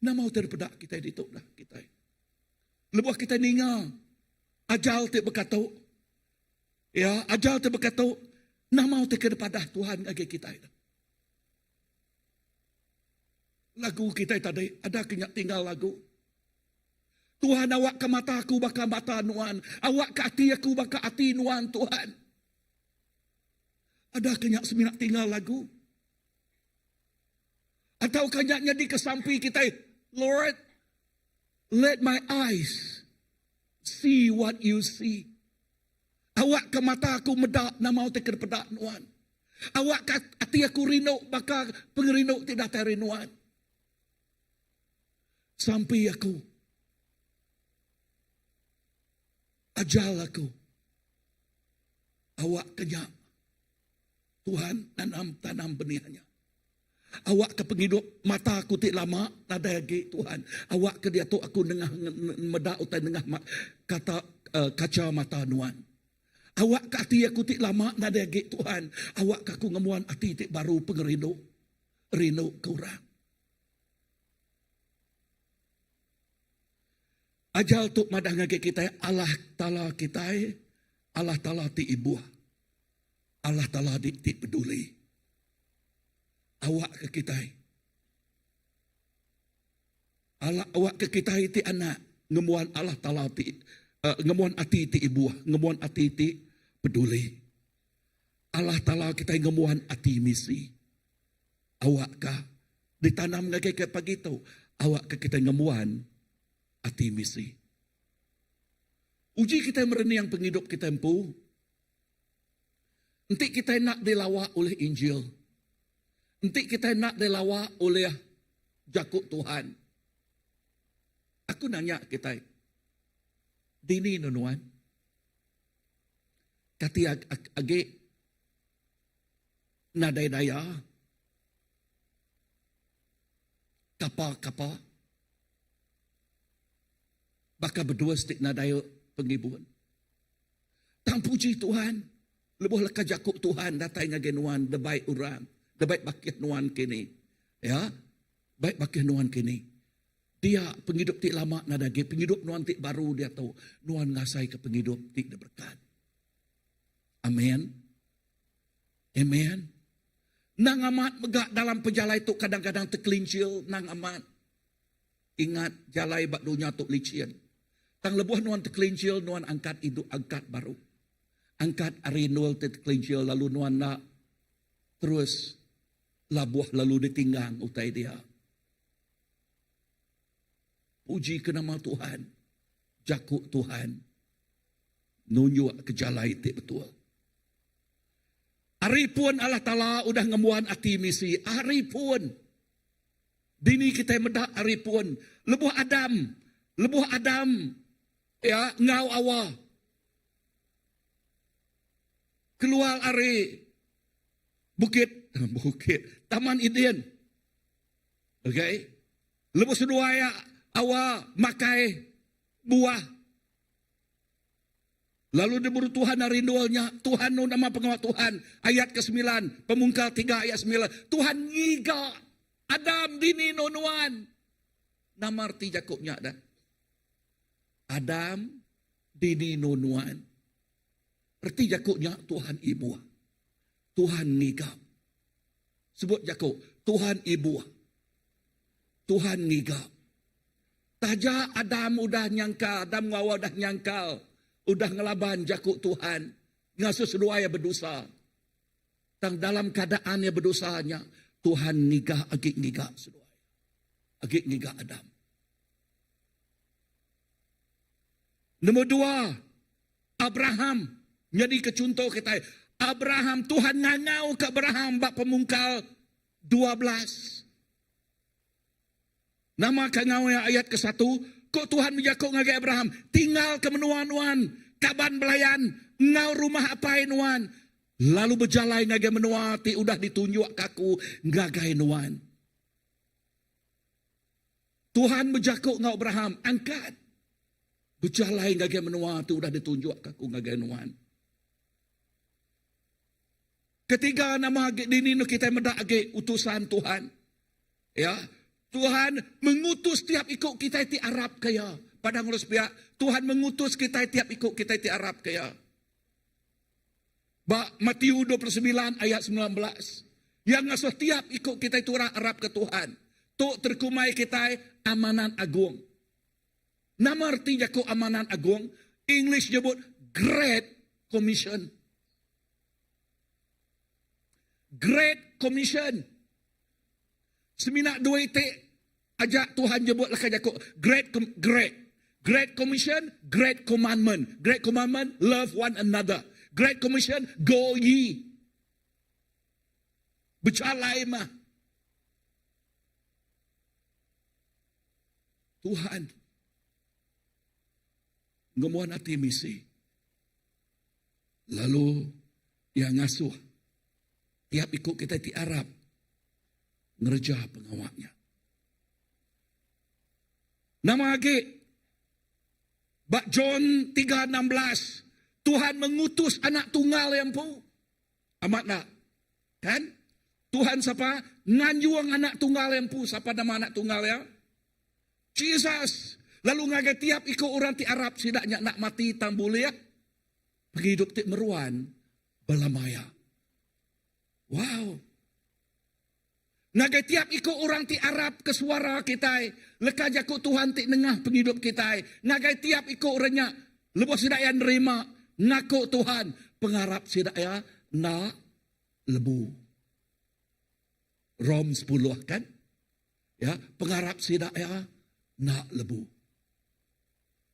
Nama daripada kita dituk dah kita. Lebuah kita ninga. Ajal ti berkata. Ya, ajal ti berkata. Nama ti kepada Tuhan agi kita. Lagu kita tadi. Ada kenyak tinggal lagu. Tuhan awak ke mata aku baka mata nuan. Awak ke hati aku baka hati nuan Tuhan. Ada kenyak seminak tinggal lagu. Atau kenyaknya di kesampi kita. Lord, let my eyes see what you see. Awak ke mata aku medak nama aku ke pedak nuan. Awak ke hati aku rinuk baka pengerinuk tidak terinuan. Sampai aku ajal aku. Awak kenyak Tuhan tanam benihnya. Awak ke penghidup mata aku tik lama nada lagi Tuhan. Awak ke dia tu aku nengah medak utai nengah kata kaca mata nuan. Awak ke hati aku tik lama nada lagi Tuhan. Awak ke aku ngemuan hati tik baru pengerinduk. Rindu ke orang. Ajal tu madah ngage kita Allah Ta'ala kita. Allah Ta'ala ti ibu. Allah Ta'ala ti peduli. Awak ke kita. Allah awak ke kita ti anak. ngemuan Allah Ta'ala ti, ngemuan ati ti ibu, ngemuan ati ti peduli. Allah Ta'ala kita ngemuan ati misi. Awak ka, ditanam nga kay pagito, awak ka kita ngemuan ati misi. Uji kita mereni yang penghidup kita empu. Nanti kita nak dilawa oleh Injil. Nanti kita nak dilawa oleh jakuk Tuhan. Aku nanya kita, dini nunuan, kati age nadai daya, kapa, baka berdua stik nadai pengibuan. Tang puji Tuhan, lebuh leka jakuk Tuhan datai ngagenuan debai orang, debai bakih nuan kini. Ya, baik bakih nuan kini. Dia penghidup ti lama nadage, penghidup nuan ti baru dia tahu. Nuan ngasai ke penghidup ti berkat. Amin. Amin. Nang amat megak dalam penjalai tu kadang-kadang terkelincil, nang amat. Ingat jalai bak dunia tu licin. Tang lebuh nuan terkelincil, nuan angkat itu, angkat baru. Angkat arinul terkelincil, lalu nuan nak terus labuh lalu ditinggang utai dia. Puji ke nama Tuhan. Jakuk Tuhan. Nunjuk ke jalai itu betul. Hari pun Allah Ta'ala udah ngemuan hati misi. Hari pun. Dini kita medak hari pun. Lebuh Adam. Ya, ngau awal. Keluar hari. Bukit. Taman Eden. Okay. Lebuh sedua ya. Awal makai buah. Lalu diburu Tuhan rindualnya. Tuhan nama pengawal Tuhan. Ayat ke-9. Pemungkal 3 ayat 9. Tuhan ngiga. Adam dini nonuan. Nama arti Jakubnya dah. Adam dini nonuan. Arti Jakubnya Tuhan ibu. Tuhan ngiga. Sebut Jakub. Tuhan ibu. Tuhan ngiga. Taja Adam udah nyangkal, Adam ngawa udah nyangkal, udah ngelaban jakuk Tuhan, ngasuh sedua ya berdosa. Tang dalam keadaannya berdosanya, Tuhan ngigah agik ngigah sedua. Agik ngigah Adam. Nombor 2, Abraham. Jadi kecontoh kita, Abraham, Tuhan ngangau ke Abraham bak pemungkal 12. Nama kangau yang ayat ke-1, kok Tuhan menjakuk ngagai Abraham, tinggal ke menua-nuan, kaban belayan, ngau rumah apai nuan, lalu berjalai ngagai menua, ti udah ditunjuk kaku ngagai nuan. Tuhan menjakuk ngau Abraham, angkat. Berjalai ngagai menua, ti udah ditunjuk kaku ngagai nuan. Ketiga nama dini kita medak age utusan Tuhan. Ya, Tuhan mengutus tiap ikut kita di Arab kaya. Padang ngurus pihak. Tuhan mengutus kita tiap ikut kita di Arab kaya. Matius 29 ayat 19. Yang ngasuh tiap ikut kita itu orang Arab ke Tuhan. Tuk terkumai kita amanan agung. Nama artinya ku amanan agung. English nyebut Great Commission. Great Commission. Seminak 2 itik ajak Tuhan jebut lah kajak Great Commission, Great Commandment. Great Commandment, love one another. Great Commission, go ye. Bercalai mah. Tuhan ngemuan hati misi. Lalu yang ngasuh tiap ikut kita di Arab ngerja pengawaknya. Nama lagi Bak John 3:16. Tuhan mengutus anak tunggal yang pu. Amat nak? Kan? Tuhan siapa? Nganjuang anak tunggal yang pu. Siapa nama anak tunggal ya? Jesus. Lalu ngagai tiap ikut orang ti Arab sidaknya nak mati tambuli ya. Pergi hidup ti meruan belamaya. Wow. Nagai tiap ikut orang ti Arab ke suara kita. Leka jakuk Tuhan tik nengah penghidup kita. Ngagai tiap ikut orangnya. Lepas sidak yang nerima. Ngakuk Tuhan. Pengharap sidak ya nak lebu. Rom 10 kan? Ya, pengharap sidak ya nak lebu.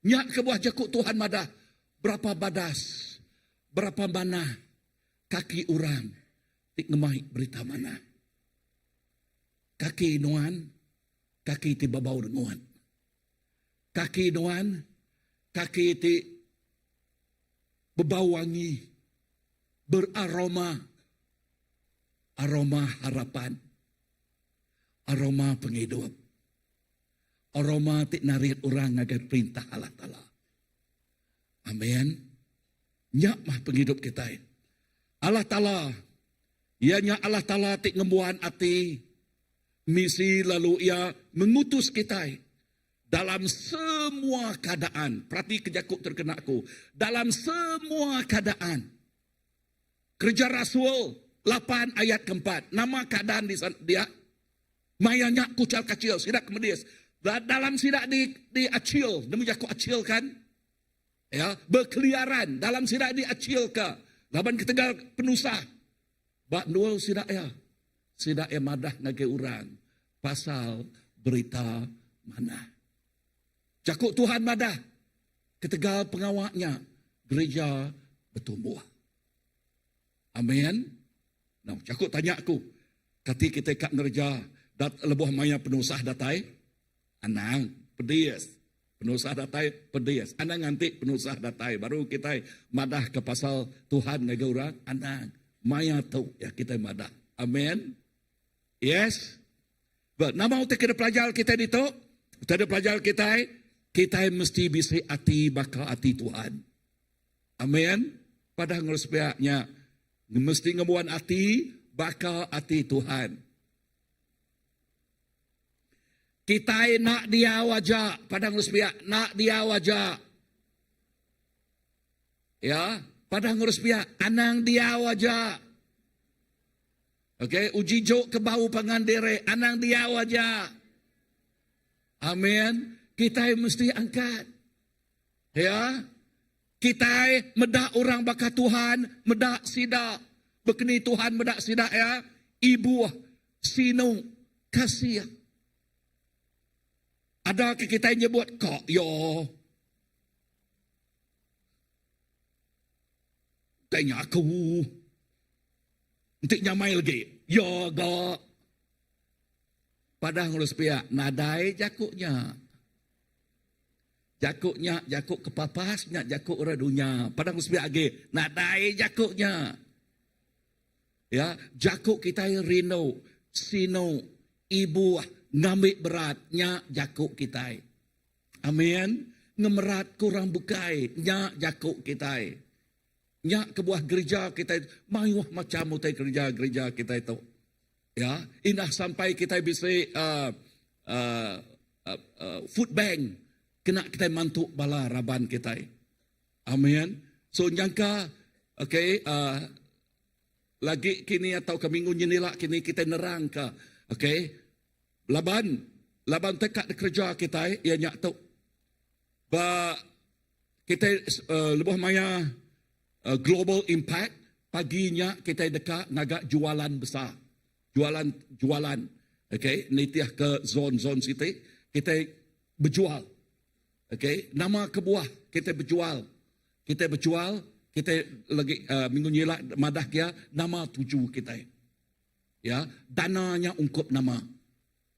Nyak ke buah jakuk Tuhan madah. Berapa badas. Berapa mana. Kaki orang. Tik ngemai berita mana. Kaki nuan. Kaki ti babau denguan. Kaki nuan. Kaki ti berbau wangi. Beraroma. Aroma harapan. Aroma penghidup. Aroma ti narit orang agar perintah Allah Ta'ala. Amin. Nyak mah penghidup kita. Allah Ta'ala. Ianya Allah Ta'ala ti ngembuan hati. Misi lalu ia mengutus kita. Dalam semua keadaan. Perhati kejakuk terkenaku. Dalam semua keadaan. Kerja Rasul 8 ayat keempat. Nama keadaan dia. Mayanya kucal kecil. Sidak kemudian. Dalam sidak di acil. Demi jakuk acil kan. Ya, berkeliaran. Dalam sidak di acil ke. Laban ketegal penusah. Bak nual sidak ya. Sidak ya madah ngage orang. Pasal berita mana. Jakuk Tuhan madah. Ketegal pengawaknya. Gereja bertumbuh. Amin. Nah, jakuk tanya aku. Kati kita kat ngerja. Lebuh maya penusah datai. Anang, pedias. Penusah datai, pedias. Anang ngantik penusah datai. Baru kita madah ke pasal Tuhan ngage orang. Anang. Maya tu ya kita madah. Amin. Yes. But nama utak kita pelajar kita dito. Kita ada pelajar kita mesti bisa hati bakal hati Tuhan. Amin. Pada ngurus pihaknya. Mesti ngebuan hati bakal hati Tuhan. Kita nak dia wajah. Pada ngurus pihak. Nak dia wajah. Ya. Pada ngurus pihak. Anang dia wajah. Okay, uji jok ke bau pangandere, anang dia wajah. Amin. Kita mesti angkat. Ya. Kita medak orang bakat Tuhan, medak sida. Bekeni Tuhan medak sida ya. Ibu sino kasih. Ada kita nyebut kok yo. Tanya aku. Untuk nyamai lagi. Yoga. Padahal ngurus pihak. Nadai jakuknya. Jakuk kepapasnya. Jakuk radunya. Padahal ngurus pihak lagi. Nadai jakuknya. Ya, jakuk kita rino. Sino. Ibu. Ngambil beratnya jakuk kita. Amin. Ngemerat kurang bukai. Nya jakuk kita. Nyak ke buah gereja kita, mayuh macam mutai gereja kita itu. Ya, indah sampai kita bisa food bank, kena kita mantuk bala raban kita. Amin. So nyangka, okay, lagi kini atau ke minggu nyenilak kini kita nerang ke, okay, laban tekat di kerja kita, ya nyak tu. Ba kita lebih maya global impact, paginya kita dekat ngagak jualan besar. Jualan. Okay, nitiah ke zon-zon situ, kita berjual. Okay, nama kebuah, kita berjual. Kita lagi minggu nyilak madah kia, nama tuju kita. Ya, dananya ungkup nama.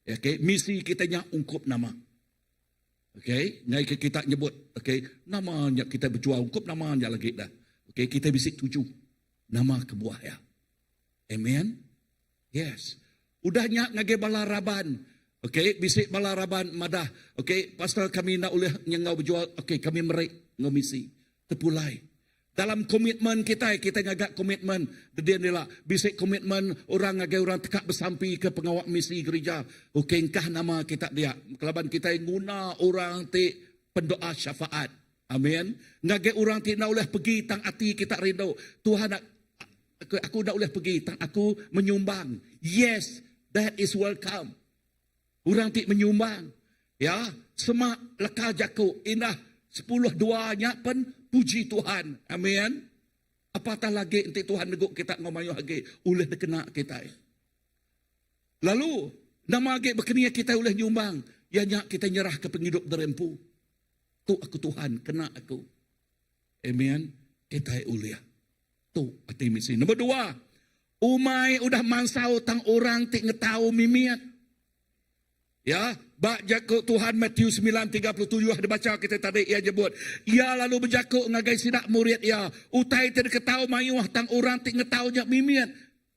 Okay, misi kitanya ungkup nama. Okay, ngai kita nyebut, okay, namanya kita berjual, ungkup namanya lagi dah. Okay, kita bisik 7 nama kebuah ya. Amen. Yes. Udahnya ngage balaraban. Okay, bisik balaraban madah. Okay, pasal kami nak oleh nyengau berjual. Okay, kami merik ngomisi. Terpulai. Dalam komitmen kita ngagak komitmen. Dia nila bisik komitmen orang ngage orang tekak bersampi ke pengawal misi gereja. Okay, engkah nama kita dia. Kelaban kita guna orang ti pendoa syafaat. Amin. Ngage orang tidak boleh pergi tang hati kita rindu. Tuhan aku tak boleh pergi tang aku menyumbang. Yes, that is welcome. Orang tidak menyumbang. Ya, semak lekal jaku indah 10:2 pun puji Tuhan. Amin. Apatah lagi nanti Tuhan neguk kita ngomayu lagi oleh dikena kita. Lalu nama lagi berkenia kita oleh nyumbang, ya nyak kita nyerah ke penghidup derempu. Tu aku Tuhan, kena aku. Amin. Kita uliah. Tu arti misi. Nombor 2. Umay udah mansau tang orang tik ngetau mimiat. Ya, bak jakuk Tuhan Matius 9:37 ada baca kita tadi ia jebut. Ia lalu berjakuk ngagai sidak murid ia. Utai tidak ketau mayuah tang orang tik ngetau nyak mimiat.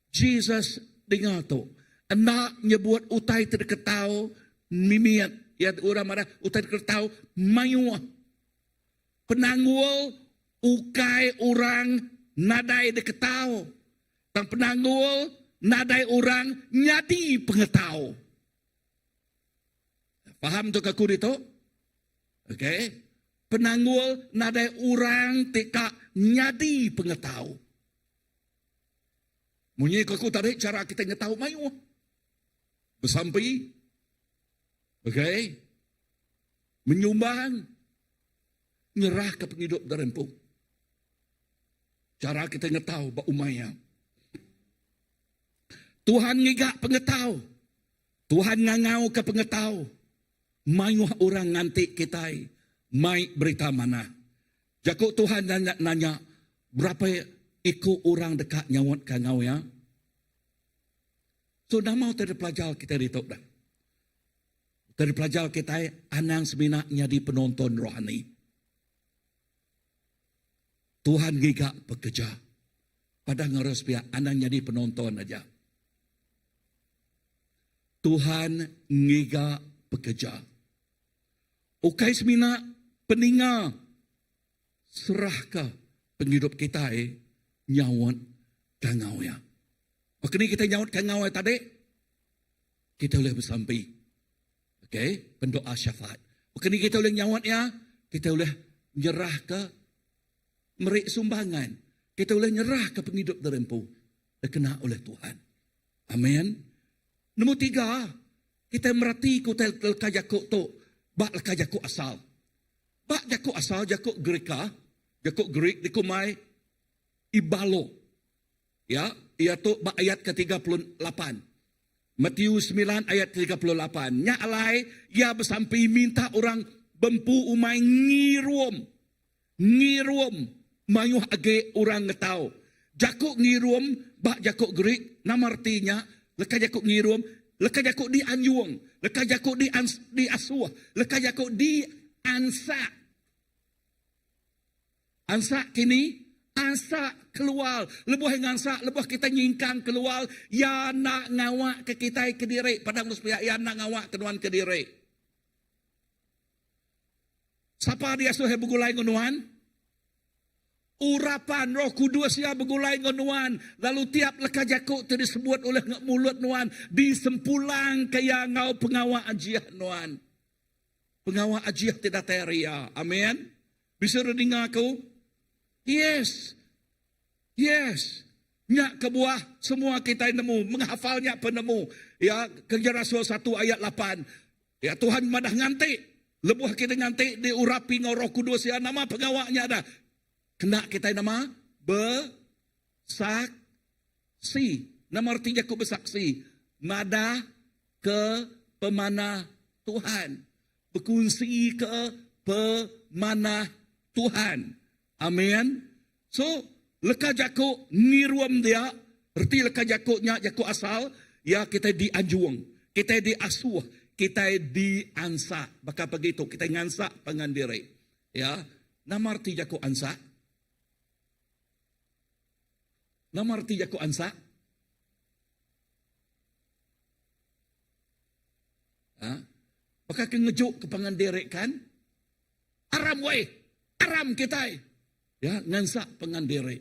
Jesus dengar tu. Enak nyebut utai tidak ketau mimiat. Ya orang marah utai tidak ketau mayuah. Penanggul ukai orang nadai deketau. Tang penanggul nadai orang nyadi pengetau. Faham tu kaku itu? Okay. Penanggul nadai orang tika nyadi pengetau. Munyi kaku tadi cara kita ngetau mayu. Bersampai. Okay. Menyumbang. Nyerah ke penghidup derempung. Cara kita ngetau ba umaya. Tuhan ngigak pengetau. Tuhan ngangau ke pengetau. Mayuh orang ngantik kita. Mai berita mana. Jakuk Tuhan nanya. Berapa ikut orang dekat nyawat kangau ya. So dah mau terpelajar kita di tok dah. Terpelajar kita anang seminaknya di penonton rohani. Tuhan ngigak bekerja. Pada ngeres pihak anang jadi penonton aja. Tuhan ngigak bekerja. Ukai semina peninga serahkah penghidup kita nyawat kangau ya. Maknanya kita nyawat kangau ya tadi kita boleh bersampai. Okay, pendoa syafaat. Maknanya kita boleh nyawat ya, kita boleh nyerah ke merik sumbangan. Kita boleh nyerah ke penghidup derempu dikena oleh Tuhan. Amin. Nombor 3, kita merati kutel leka jakuk tu. Bak leka jakuk asal. Bak jakuk asal, jakuk Greka, jakuk Greek dikumai ibalo. Ya, ia tu bak ayat ke-38. Matius 9 ayat ke-38. Nya alai, ia bersampai minta orang bempu umai ngirum. Ngirum. Mayuh age orang ngetau. Jakuk ngirum, bak jakuk Greek, nama artinya, leka jakuk ngirum, leka jakuk di anjuang, leka jakuk di asuh, leka jakuk di ansak. Ansak kini, ansak keluar. Lebuh yang ansak, lebuh kita nyingkang keluar. Ya nak ngawak ke kita ke diri. Padang muspihak, ya nak ngawak kenuan ke diri. Siapa dia suhe begulai ngunuan? Urapan Roh Kudus ya begulai ngonuan. Lalu tiap leka jakuk tu disebut oleh mulut nuan. Disempulang kaya ngau pengawak ajiah nuan. Pengawak ajiah tidak teria. Amin. Bisa dengar aku? Yes. Yes. Nyak kebuah semua kita nemu. Menghafalnya penemu. Ya, Kerja Rasul 1 ayat 8. Ya, Tuhan madah ngantik. Lebuh kita ngantik diurapi ngau Roh Kudus ya. Nama pengawaknya ada. Kena kita nama bersaksi. Nama artinya aku bersaksi. Mada ke pemanah Tuhan. Berkongsi ke pemanah Tuhan. Amin. So, leka jakuk ngiruam dia. Erti leka jakuknya, jakuk asal. Ya kita dianjuang. Kita diasuh. Kita diansa. Bakal begitu. Kita ngansa pengandiri. Ya. Nama arti jakuk ansa. Nama arti jakuk ansa? Maka kengejuk ke pengandirek kan? Aram weh, aram kita. Ya, ngansak pengandirek.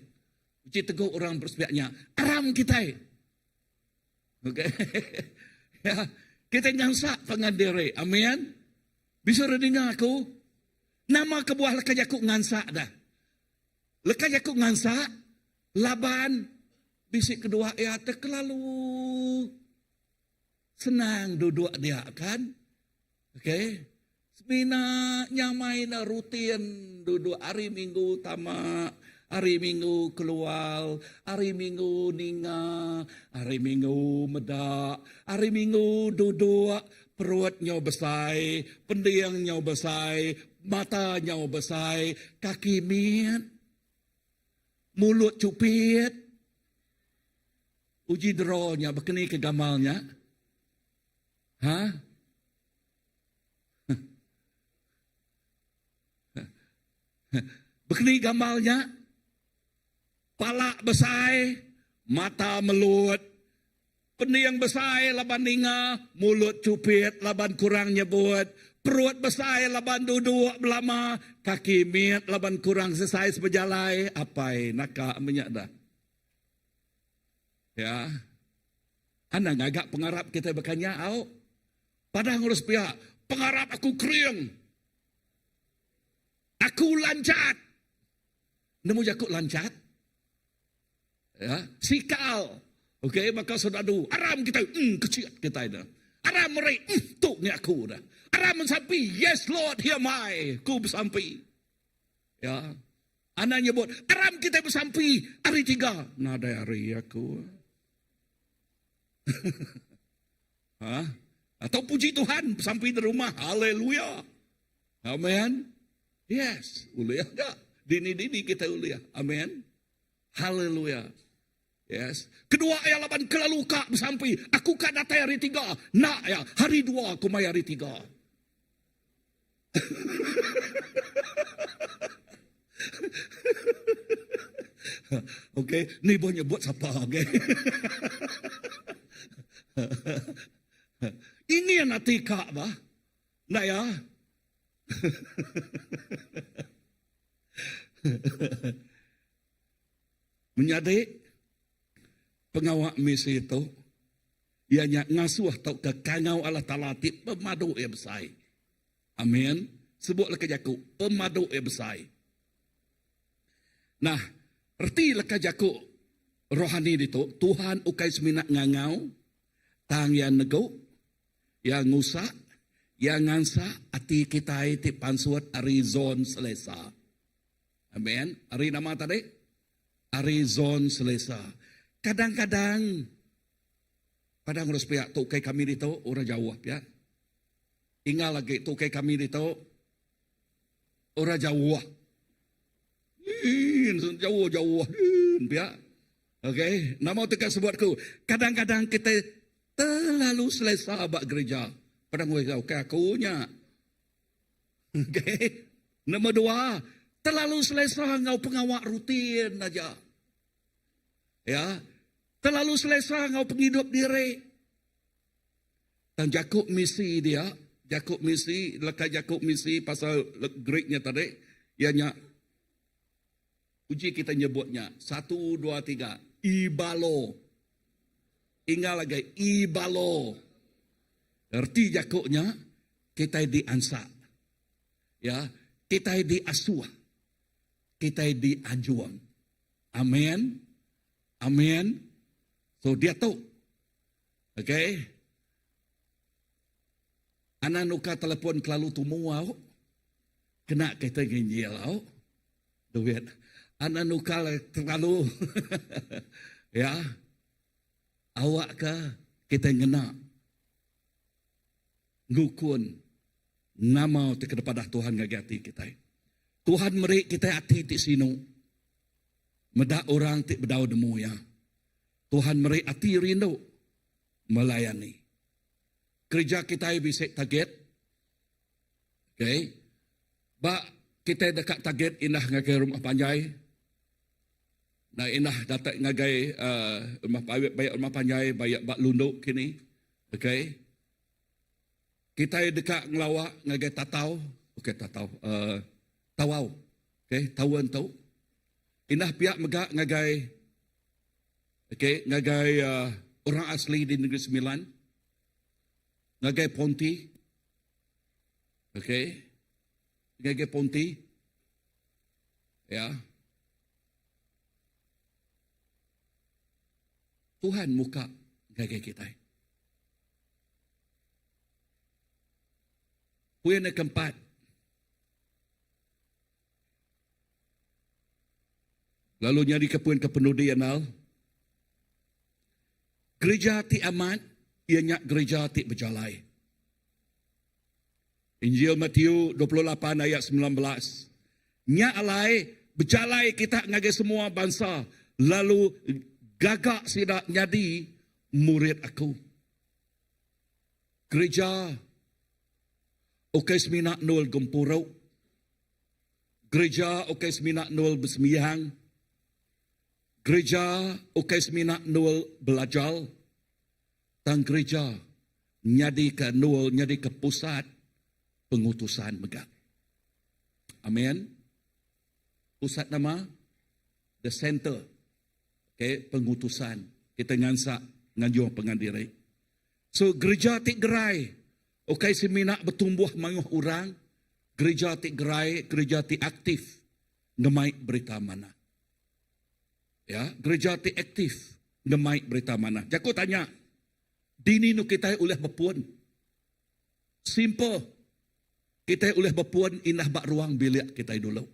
Uci teguh orang bersebiaknya, aram kita. Okay. Ya, kita ngansak pengandirek. Amin. Bisa dengar aku? Nama kebuah leka jakuk ngansak dah. Leka jakuk ngansak. Laban bisik kedua ya terkelalu senang duduk dia kan. Okay? Semina nyamai na rutin duduk hari Minggu tamak, hari Minggu keluar, hari Minggu ninga, hari Minggu medak, hari Minggu duduk perutnya besar, pendiangnya besar, matanya besar, kaki miat, mulut cupit, uji deronya, berkeni ke gamalnya. Ha? Begini gambarnya, palak besar, mata melut, pendiang besar laban ninga, mulut cupit laban kurang nyebut, perut besar laban duduk belama, kaki miat laban kurang selesai sebejalai, apai nakak minyak dah. Ya, anda ngagak pengarap kita berkanya, au, padahal ngurus pihak, pengarap aku kering. Aku lancat. Nemu jakuk lancat. Ya, sikal. Okey, maka saudara aram kita kecil kita dah. Aram meri tu ni aku dah. Aram mensampi, yes Lord, hear my. Ku bersampi. Ya. Anak nyebut, aram kita bersampi hari 3. Nada hari aku. Ha? Atau puji Tuhan sampai di rumah. Haleluya. Amen. Yes, uliah dah. Dini kita uliah. Amen. Haleluya. Yes. Kedua ayat 8 kelalu kak bersampai. Aku kak datang hari 3. Nak ya, hari 2 aku mai hari 3. Okey, ni boleh buat siapa, okey. Ini yang nanti kak bah. Nak ya. Menyadik pengawak misi itu ianya ngasuh atau kekangau Allah Ta'ala ti pemadu yang besar. Amin. Sebutlah ke Jakub, pemadu yang besar. Nah, erti leka Jakub rohani itu, Tuhan ukai seminat ngangau, tang yang nego, yang ngusak, yang ngansa ati kita iti pansuat Arizon selesa. Amen. Ari nama tadi? Arizon selesa. Kadang-kadang pada ngurus pihak tukai kami itu orang jauh ya. Ingat lagi tukai kami itu orang jauh. Jauh-jauh ya. Okey, nama tekan sebutku. Kadang-kadang kita terlalu selesa abak gereja. Padang gue tahu kayak akunya. Okay. Nombor 2, terlalu selesa ngau pengawak rutin aja. Ya, terlalu selesa ngau penghidup diri. Dan Jakub misi dia, Jakub misi, lekat Jakub misi pasal Greeknya tadi, ianya uji kita nyebutnya 1, 2, 3, ibalo. Ingat lagi ibalo. Erti Jakubnya kita diansa. Ya, kita diasuh. Kita dianjuang. Amin. Amin. So dia tahu. Okay. Anak nuka telepon kelalu tumuau. Kena kita ginjilau. Duit. Anak nuka terlalu. Ya. Awak ke kita ngena. Ngukun. Nama kepada Tuhan ngagati kita. Tuhan merik kita hati ti sino. Medak orang ti bedau demu ya. Tuhan merik hati rindu melayani. Kerja kita bisa target. Okay. Ba kita dekat target inah ngagai rumah panjai. Nah inah dapat ngagai rumah panjai bayar bak lunduk kini. Okay. Kita dekat ngelawak ngagai tatau. Okay tatau. Tawau. Okay, tawon tau. Inah pihak megak ngagai. Okay, ngagai orang asli di Negeri Sembilan. Ngagai Ponti. Okay. Ngagai Ponti. Ya. Tuhan muka ngagai kita. Poin yang keempat. Lalu nyari ke poin kepenudian al. Gereja ti amat, ianya gereja ti berjalai. Injil Matius 28 ayat 19. Nya alai berjalai kita ngagai semua bangsa. Lalu gagak sidak nyadi murid aku. Gereja okay semina nol gempurau. Gereja okay semina nol bersemiyang. Gereja okay semina nol belajar. Dan gereja nyadi ke nol, nyadi ke pusat pengutusan megak. Amin. Pusat nama the center. Okay, pengutusan. Kita ngansak nganjung pengandiri. So gereja tik gerai. Okay, semina bertumbuh manguh orang. Gereja tik gerai, gereja tik aktif. Ngemai berita mana. Ya, gereja tik aktif. Ngemai berita mana. Jaku tanya. Dini nu kita oleh berpuan. Simple. Kita oleh berpuan indah bak ruang bilik kita dulu.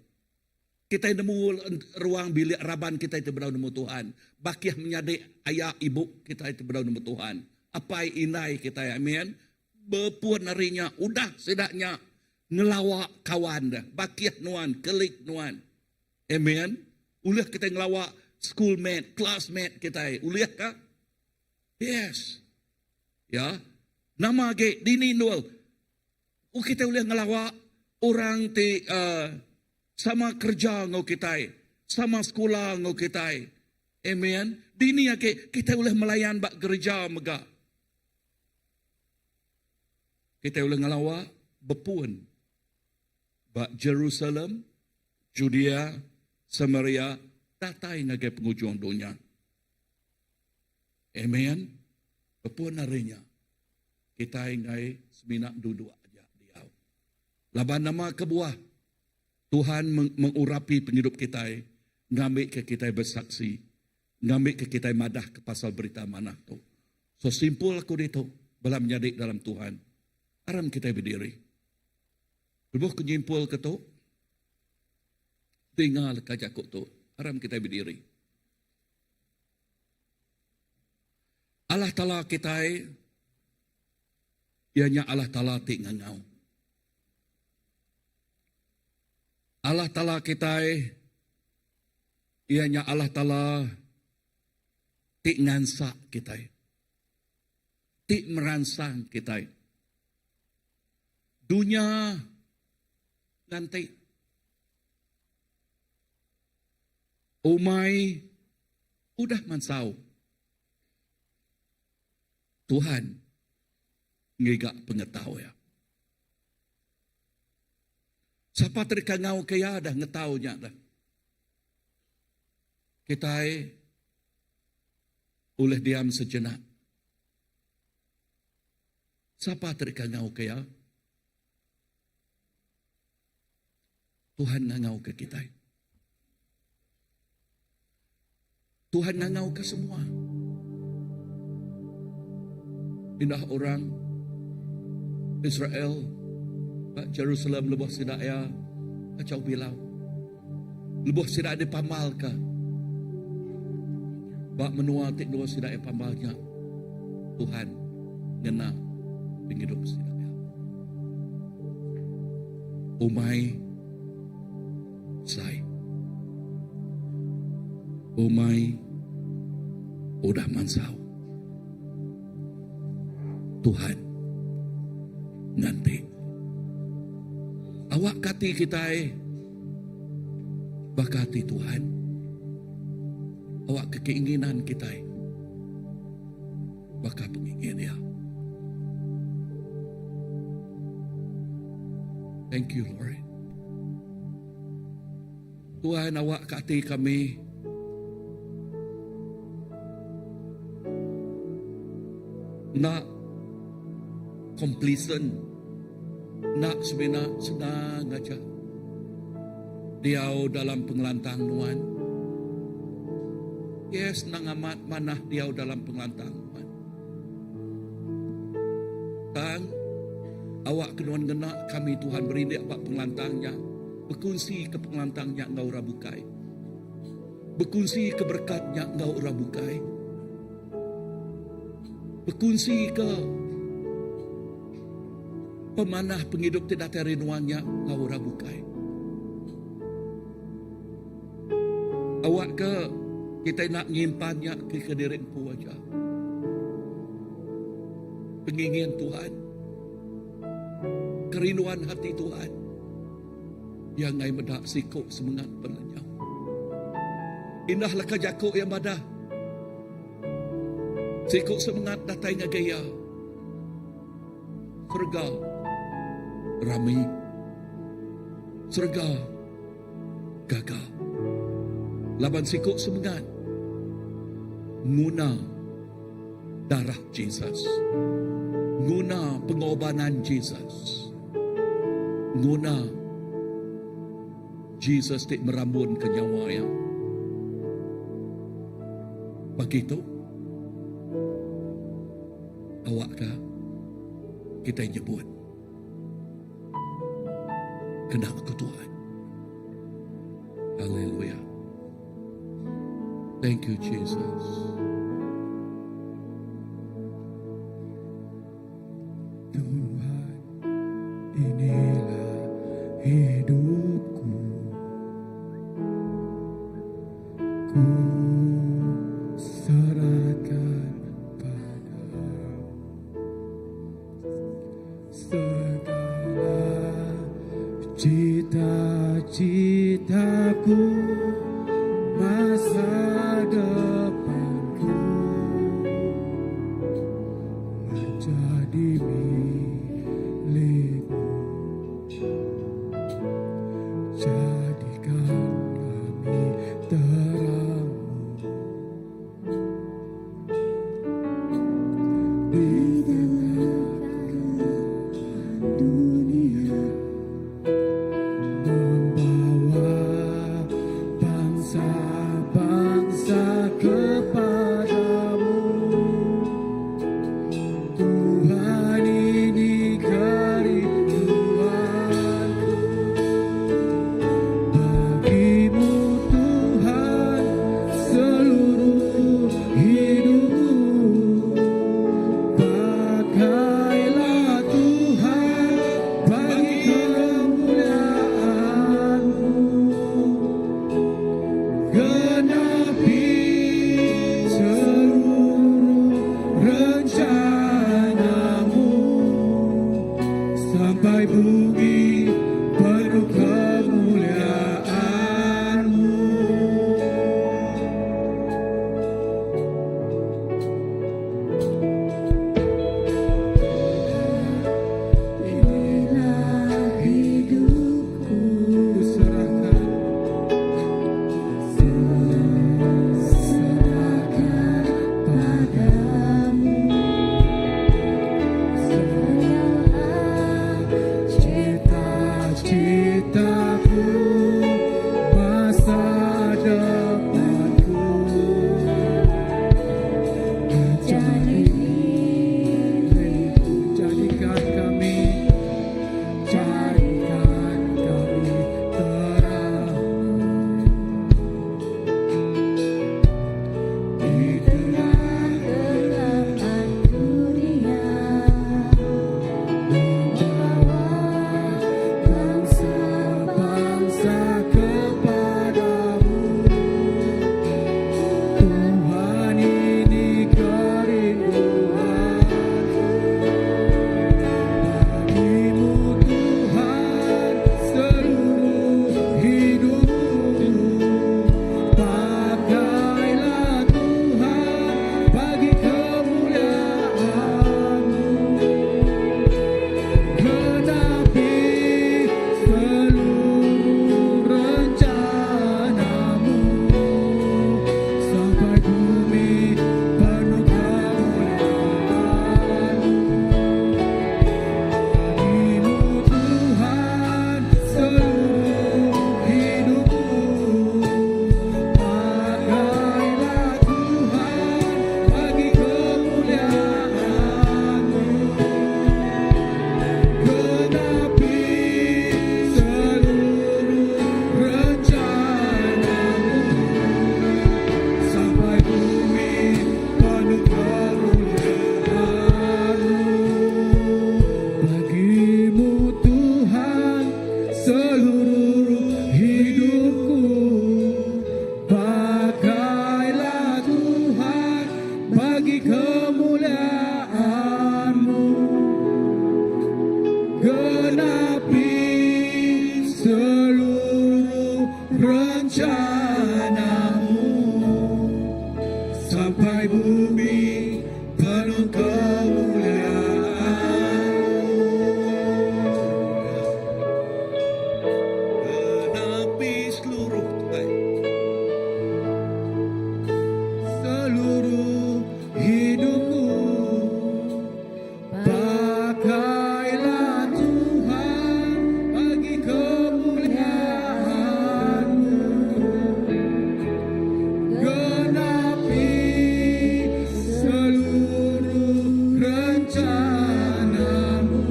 Kita nemu ruang bilik raban kita itu berau nemu Tuhan. Bakiah menyadek ayah ibu kita itu berau nemu Tuhan. Apa inai kita ya, amin. Berpuan harinya, udah sedaknya ngelawak kawan dah. Bakiah nuan, kelik nuan. Amin. Ulah kita ngelawak schoolmate, classmate kita. Ulah kah? Yes. Ya. Nama ge dini nual. Kita ulah ngelawak orang ti sama kerja ngau kita, sama sekolah ngau kita. Amen. Dini ake kita boleh melayan bak gereja megak. Kita boleh ngelawa berpuan bak Jerusalem, Judea, Samaria, tatai ngagai penghujung dunia. Amen. Berpuan harinya. Kita ingai seminak duduk aja diau. Laban nama kebuah. Tuhan mengurapi penghidup kita, ngambil ke kita bersaksi, ngambil ke kita madah ke pasal berita mana tu. So simpul aku itu, bala menyadik dalam Tuhan. Aram kita berdiri. Lebuh kenyimpul ke tu, tinggal kajak tu, aram kita berdiri. Allah Ta'ala kita, ianya Allah Ta'ala tik ngangau. Allah Ta'ala kita, ianya Allah Ta'ala tik ngansak kita, tik merangsang kita. Dunia nanti, umai udah mansau. Tuhan ngigak pengetahuan. Siapa terkangau kaya dah ngetaunya dah. Kita boleh diam sejenak. Siapa terkangau kaya? Tuhan ngangau ke kita. Tuhan ngangau ke semua. Indah orang Israel, Jerusalem lebuh sidak ya kacau bilau. Lebuh sidak dipamal ka. Bak menua tik dua sidak pamalnya. Tuhan ngena penghidup sidak ya. Umai sai. Umai udah mansau. Tuhan nanti awak kati kita bakati Tuhan. Awak keinginan kita bakal pengingin dia. Thank you Lord. Tuhan awak kati kami nak complacent, nak sebenar senang aja. Diau dalam pengelantang nuan. Yes, nang amat manah diau dalam pengelantang nuan. Tang Awak kenuan ngena kami Tuhan berindik apa pengelantangnya. Berkongsi ke pengelantangnya engkau rabukai. Berkongsi ke berkatnya engkau rabukai. Berkongsi ke pemanah penghidup tidak terinuannya engkau rabukai. Awak ke kita nak nyimpannya ke kedirin ku wajah. Pengingin Tuhan, kerinduan hati Tuhan, yang ngai medak sikuk semangat penenyau. Indahlah kajakuk yang madah, sikuk semangat datai ngagaya. Surga rami, surga gagah. Laban sikuk semangat, guna darah Jesus, guna pengorbanan Jesus, guna Jesus tik merambun ke nyawa yang begitu. Awakkah kita nyebut kena aku Tuhan. Haleluya. Thank you Jesus. Tuhan, inilah hidupku. Ku serahkan padamu segala cita-citaku, masa depanku menjadi milikmu. Jadikan kami terangmu di tengah dunia, membawa bangsa-bangsa kepadamu. Tuhan, ini kerinduanku. Bagimu Tuhan seluruh hidupku. Pakailah Tuhan bagi kemuliaan-Mu. Genapi seluruh rencana-Mu sampai bumi penuh kemuliaan-Mu. Inilah hidupku, serahkan padamu segala cita-citaku, masa depanku menjadi milikmu. Jadikan kami terang di tengah-tengah dunia, membawa bangsa-bangsa seluruh hidupku. Pakailah Tuhan bagi kemuliaan-Mu. Genapi seluruh rencana-Mu sampai bumi penuh Genapi seluruh Tuhan. seluruh hidupku. Pakailah Tuhan bagi kemuliaan-Mu. Genapi seluruh rencana-Mu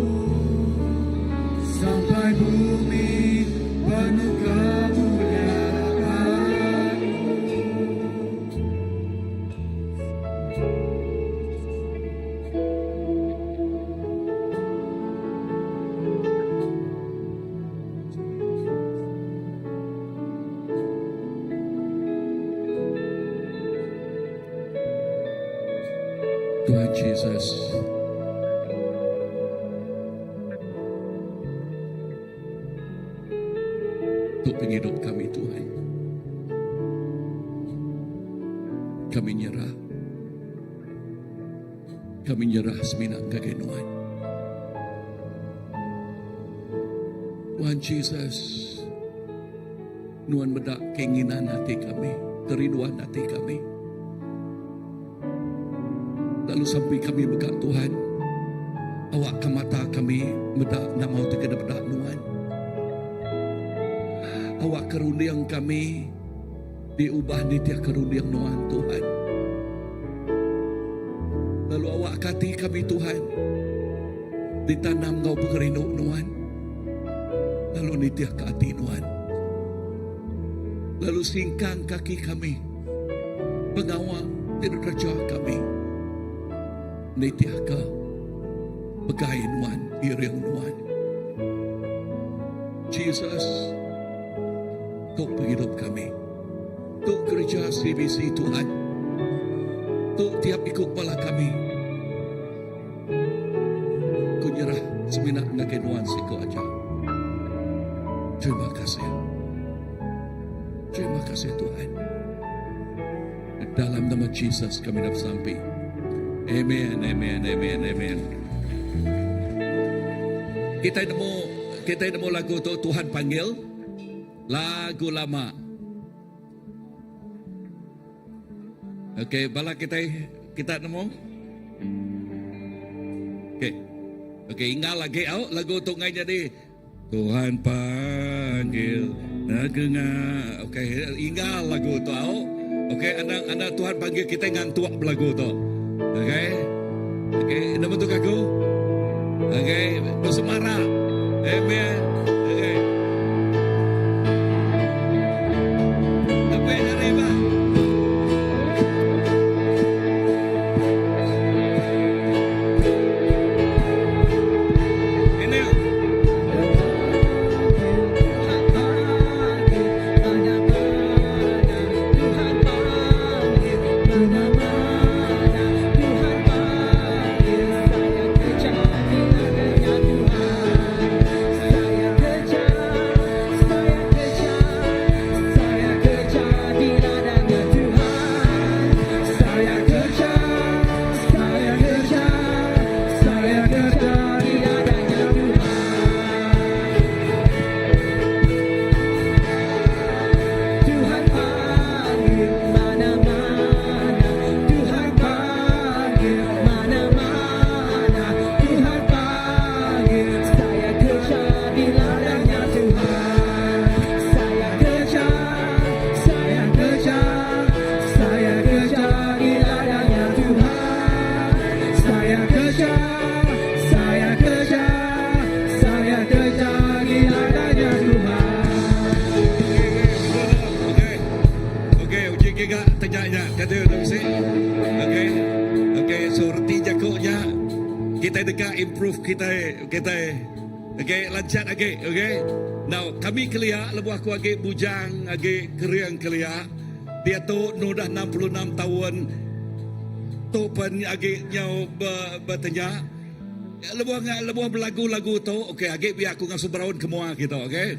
sampai bumi penuh kemuliaan-Mu. Tuhan Yesus, untuk penghidup kami Tuhan, kami nyerah seminat kegenuan. Tuhan Yesus, Nuan medak keinginan hati kami, kerinduan hati kami. Lalu sampai kami bekat Tuhan, awak ke mata kami medak nak mau terkena bedak Nuan. Awak kerundiang kami diubah nitia kerundiang Nuan Tuhan. Lalu awak kati kami Tuhan, ditanam kau pengerinuk Nuan. Lalu nitia ke hati Nuan. Lalu singkang kaki kami, pengawal tidak kerja kami. Nitia ke pegai Nuan, iriang Nuan. Jesus, Tuk penghidup kami, Tuk kerja CBC Tuhan, Tuk tiap ikut kepala kami. Ku nyerah seminat ngakai Nuan siku aja. Terima kasih. Terima kasih Tuhan. Dalam nama Jesus kami dah sampai. Amen, amen, amen, amen. Kita nemu lagu tu Tuhan panggil, lagu lama. Okey, bala kita nemu. Okey, ingat lagi lagu tu ngai jadi Tuhan panggil nagenga. Okey, ingat lagu tu Okey, anda Tuhan panggil kita ngantuk lagu tu. Okey. Okey, nama tu aku. Okey, bersemara. Amen. Okey. Sampai dari Pak. Ini. Kita dekat improve kita okay, lancar okay. Now, kami kelia, lebuh aku agi bujang, agi keriang kelia. Dia tu nudah 66 tahun. Tu pun agi nyau bertanya. Lebuh berlagu-lagu tu. Okey, agi biar aku ngasuh berawan kemua kita, okey?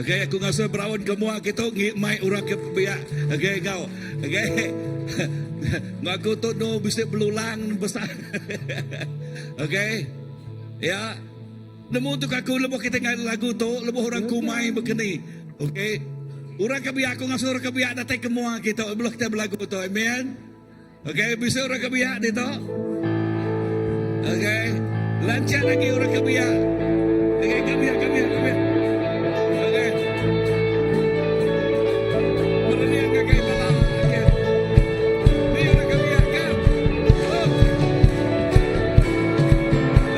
Okey, aku ngasuh berawan kemua kita, ngik urang ke biar. Okey, kau. Okey. Ngaku tu no bisa belulang besar. Okey. Ya. Nemu tu aku lebuh kita ngai lagu tu, lebuh orang kumai begini. Okey. Orang kebiak aku ngasuh orang kebiak datang kemua kita, belah kita berlagu tu. Amen. Okey, bisa orang kebiak di tu. Okey. Lancar lagi orang kebiak. Okey, kebiak. Okey. Berniang kakek malam. Okey. Ni orang kebiak kan? Oh.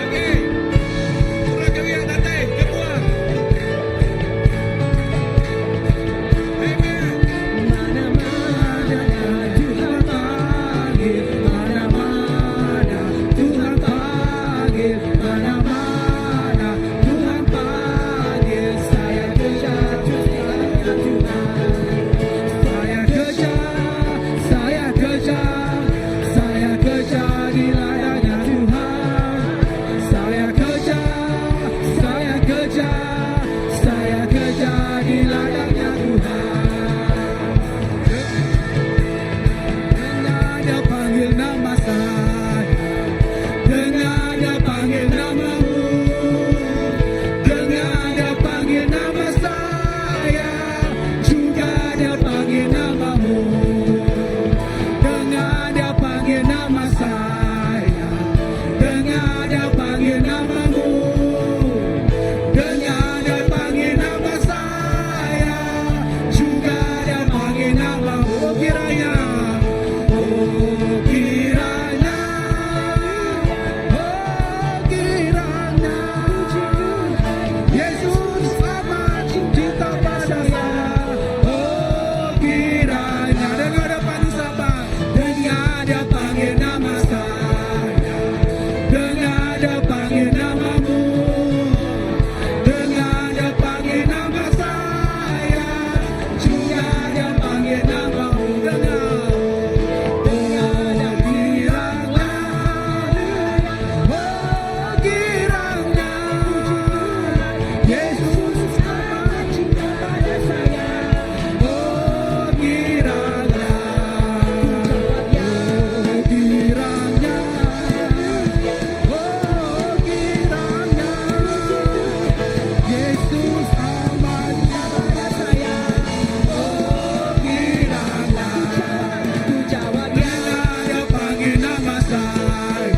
Okey. Orang kebiak datang kemua. Amen. Mana-mana Tuhan panggil, mana-mana Tuhan panggil, mana-mana Tuhan panggil. Saya kejar Tuhan, saya kejar di ladangnya Tuhan. Saya kejar di ladangnya Tuhan. Dengar dia panggil nama saya, dengar dia panggil namamu, dengar dia panggil nama saya, juga dia panggil namamu. Dengar dia panggil nama saya, dengar dia panggil namamu, dengar dia panggil nama saya, juga dia panggil namamu. Oh kiranya, oh kiranya, oh kiranya, Yesus amat cinta pada saya. Oh kiranya, dengar dia panggil siapa? Dengar dia panggil nama saya, dengar dia panggil namamu, dengar dia panggil nama saya, juga dia panggil namamu. Dengar dia kiranya, oh kiranya, Yesus amat cinta pada saya. Oh kiranya, oh kiranya, oh kiranya, Yesus amat cinta pada saya. Oh kiranya, ku jawab ya. Dengar dia panggil nama saya,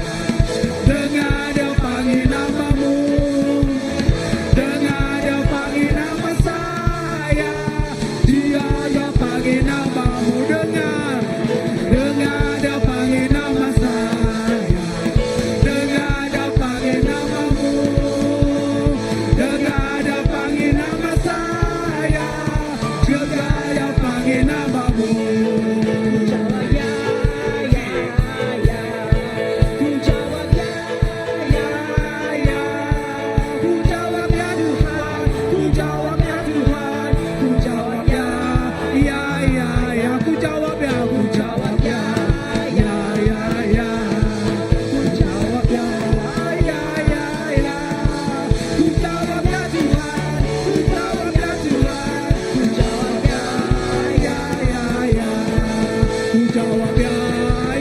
dengar dia panggil namamu, dengar dia panggil nama saya, dia panggil namamu. Dengar dia panggil nama saya, dengar dia panggil namamu, dengar dia panggil nama saya, juga dia panggil namamu. Ku jawab ya, ya. Ku jawab ya, ya. Ku jawab ya Tuhan, ku jawab ya Tuhan, ku jawab ya, ya. Ku jawab ya, ku jawab ya, ya. Ku jawab ya, ya. Ku jawab ya Tuhan, ku jawab ya Tuhan, ku jawab ya, ya. Ku jawab ya,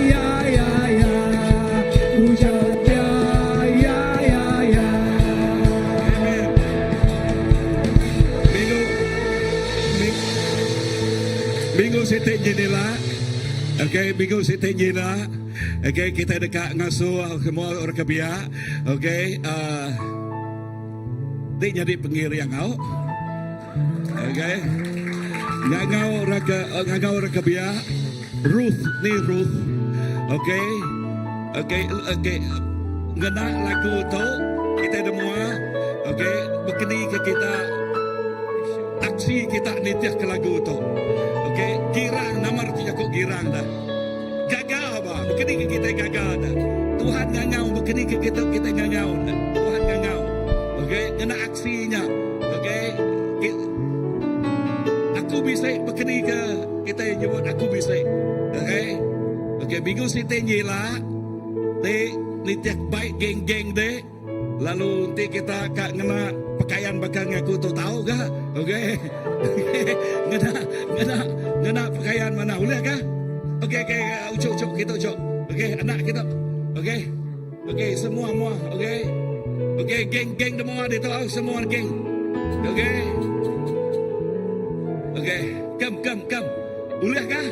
ya. Ku jawab ya, ya. Amen. Minggu siti jendela. Okey, minggu siti jendela. Okey, kita dekat ngasuh semua orang kebiak. Okey, dik jadi pengiring kau. Okey. Ngangau orang kebiak. Ruth. Okey. Ngena lagu tu kita semua. Okey, berkeni ke kita aksi kita nitiah ke lagu tu. Okey, girang nama artinya kok girang dah. Gagal apa? Berkeni ke kita gagal dah. Tuhan ngangau berkeni ke kita ngangau dah. Tuhan ngangau. Okey, kena aksinya. Okey, bisik berkeni ke kita yang nyebut aku bisik. Okey, minggu sini nyela. Ni tiak baik geng-geng deh. Lalu nanti kita kak ngena pakaian bakal ngaku tu tahu kah? Okey. ngena pakaian mana boleh kah? Okey, ucuk kita ucuk. Okey, anak kita. Okey, semua. Okey, geng semua dia tahu semua geng. Okey, come. Boleh kah?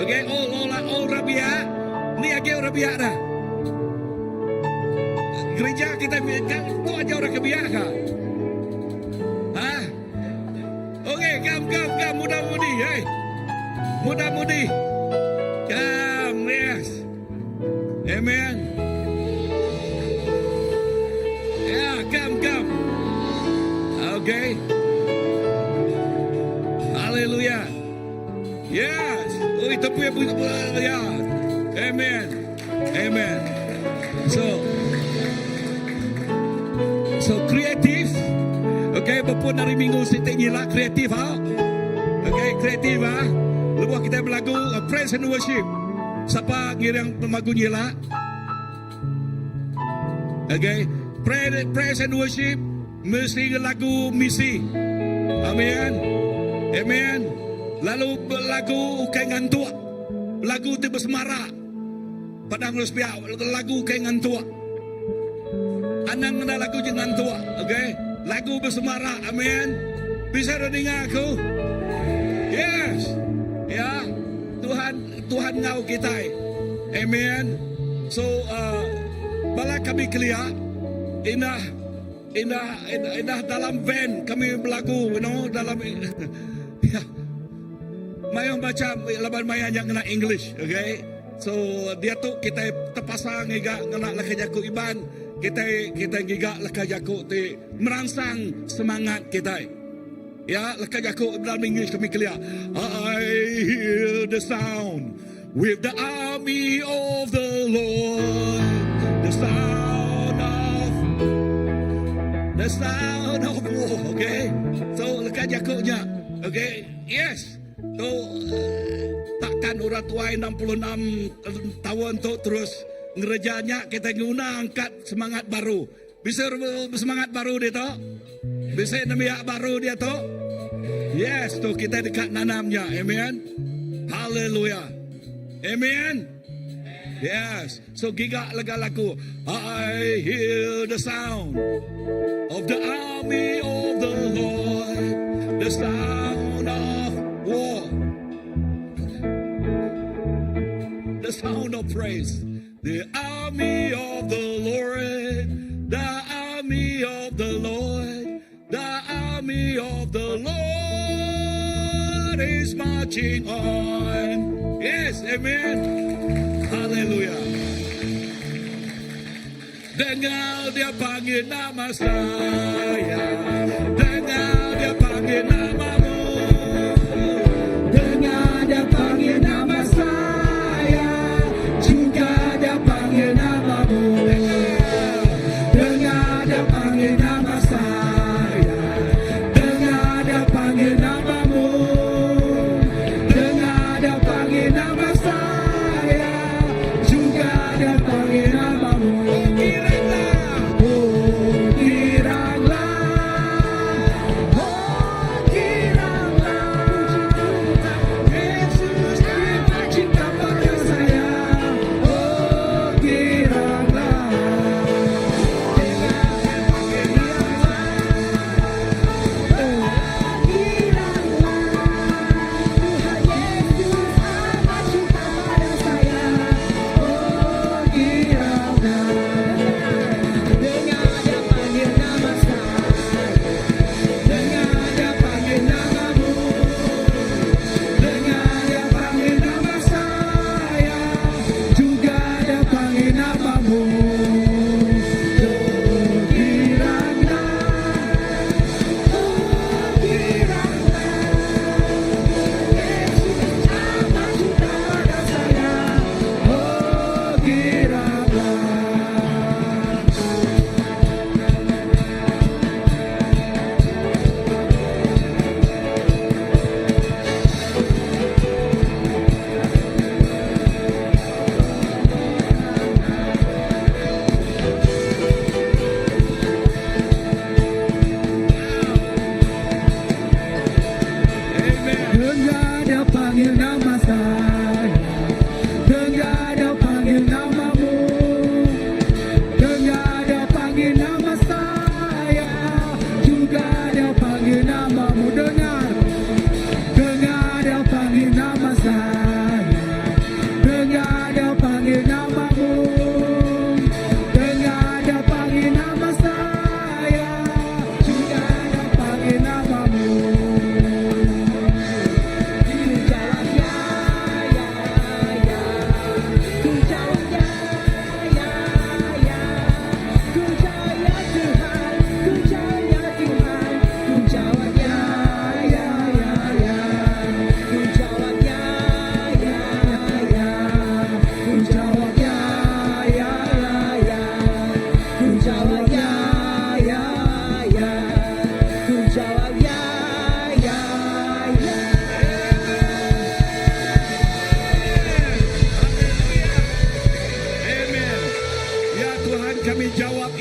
Okey, all Rabia. Ni agak Rabia dah. Gereja kita kan tu aja orang kebiak kah? Okey, come muda-mudi, muda-mudi. Come, yes. Amen. Yeah, come. Okay. Hallelujah. Yes. Oh, itu ya. Amen. So kreatif. Okay, berpun hari minggu sitik nyila kreatif ha. Okay, kreatif ha. Lepas kita berlagu praise and worship. Siapa ngirang pemagu nyila? Okay, praise and worship mesti lagu misi. Amen. Lalu lagu ukai ngantua. Lagu tiba semara. Padang lu sepia lagu ukai ngantua. Anang ada lagu jangan tua. Okay, lagu bersemara. Amen. Bisa dengar aku? Yes. Ya, Tuhan ngau kita. Amen. So bala kami kelia indah dalam van kami berlagu, dalam ya. Mayang baca laban maya yang kena English, okay? So dia tu kita terpasang giga kena lekajaku iban, kita giga lekajaku ti merangsang semangat kita. Ya, lekajaku dalam English kami kelia. I hear the sound with the army of the Lord, the sound of war. Okay, so lekajakunya, okay, yes. So takkan orang tua 66 tahun tu terus ngerejanya kita guna angkat semangat baru. Bisa semangat baru dia tu, bisa namiak baru dia tu. Yes, tu kita dekat nanamnya. Amen. Hallelujah. Amen. Yes. So giga lagu. I hear the sound of the army of the Lord, the sound of war, the sound of praise, the army of the Lord, the army of the Lord, the army of the Lord is marching on. Yes, amen. Hallelujah. Dengar dia panggil nama saya, dengar dia panggil namamu, dengar dia panggil nama saya, juga dia panggil namamu, dengar dia panggil nama saya, dengar dia panggil namamu, dengar dia panggil nama saya, juga dia panggil namamu. Oh, kiranglah, oh, kiranglah.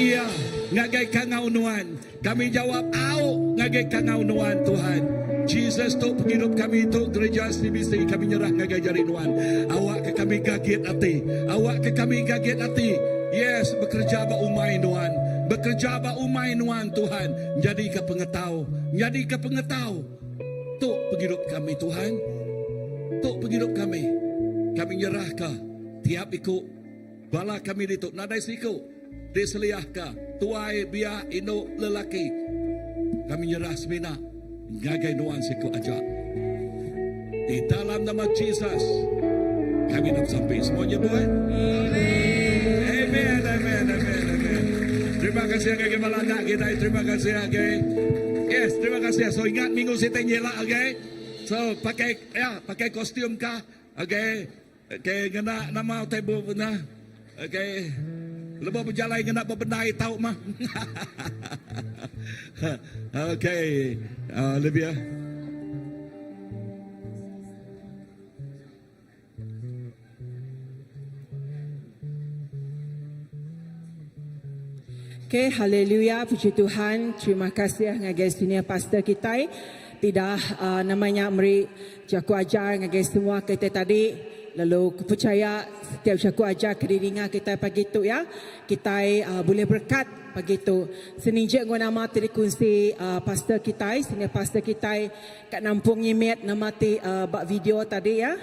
iya ngagai kangau nuan. Kami jawab au ngagai kangau nuan Tuhan. Jesus tu penghidup kami tu gereja STBC kami nyerah ngagai jari nuan. Awak ke kami gaget hati. Awak ke kami gaget hati. Yes, bekerja ba umay nuan. Bekerja ba umay nuan Tuhan. Jadi ke pengetau. Jadi ke pengetau. Tu penghidup kami Tuhan. Tu penghidup kami. Kami nyerah ka. Tiap ikut. Bala kami dituk. Nadai siku. Diseliah ka. Tuai biar ino lelaki. Kami nyerah semina. Ngagai nuan siku ajak. Di dalam nama Jesus. Kami nak sampai semuanya buat. Amen, amen, amen, amen. Terima kasih agak malanda kita. Terima kasih agak. Yes, terima kasih. So ingat minggu kita nyela agak. So pakai kostum kah? Agak. Okay, kena nama table pernah. Okay. Lepas berjalan kena berbendai tahu mah. Okay. Olivia. Okay, haleluya, puji Tuhan. Terima kasih ngagai senior pastor kita. Tidak namanya meri jaku ajar ngagai semua kita tadi. Lalu kepercaya setiap jaku ajar kediringan kita pagi tu ya. Kita boleh berkat pagi tu. Seninjak gua nama tadi kunci pastor kita, senior pastor kita kat Nampung Nyimet nama ti bak video tadi ya.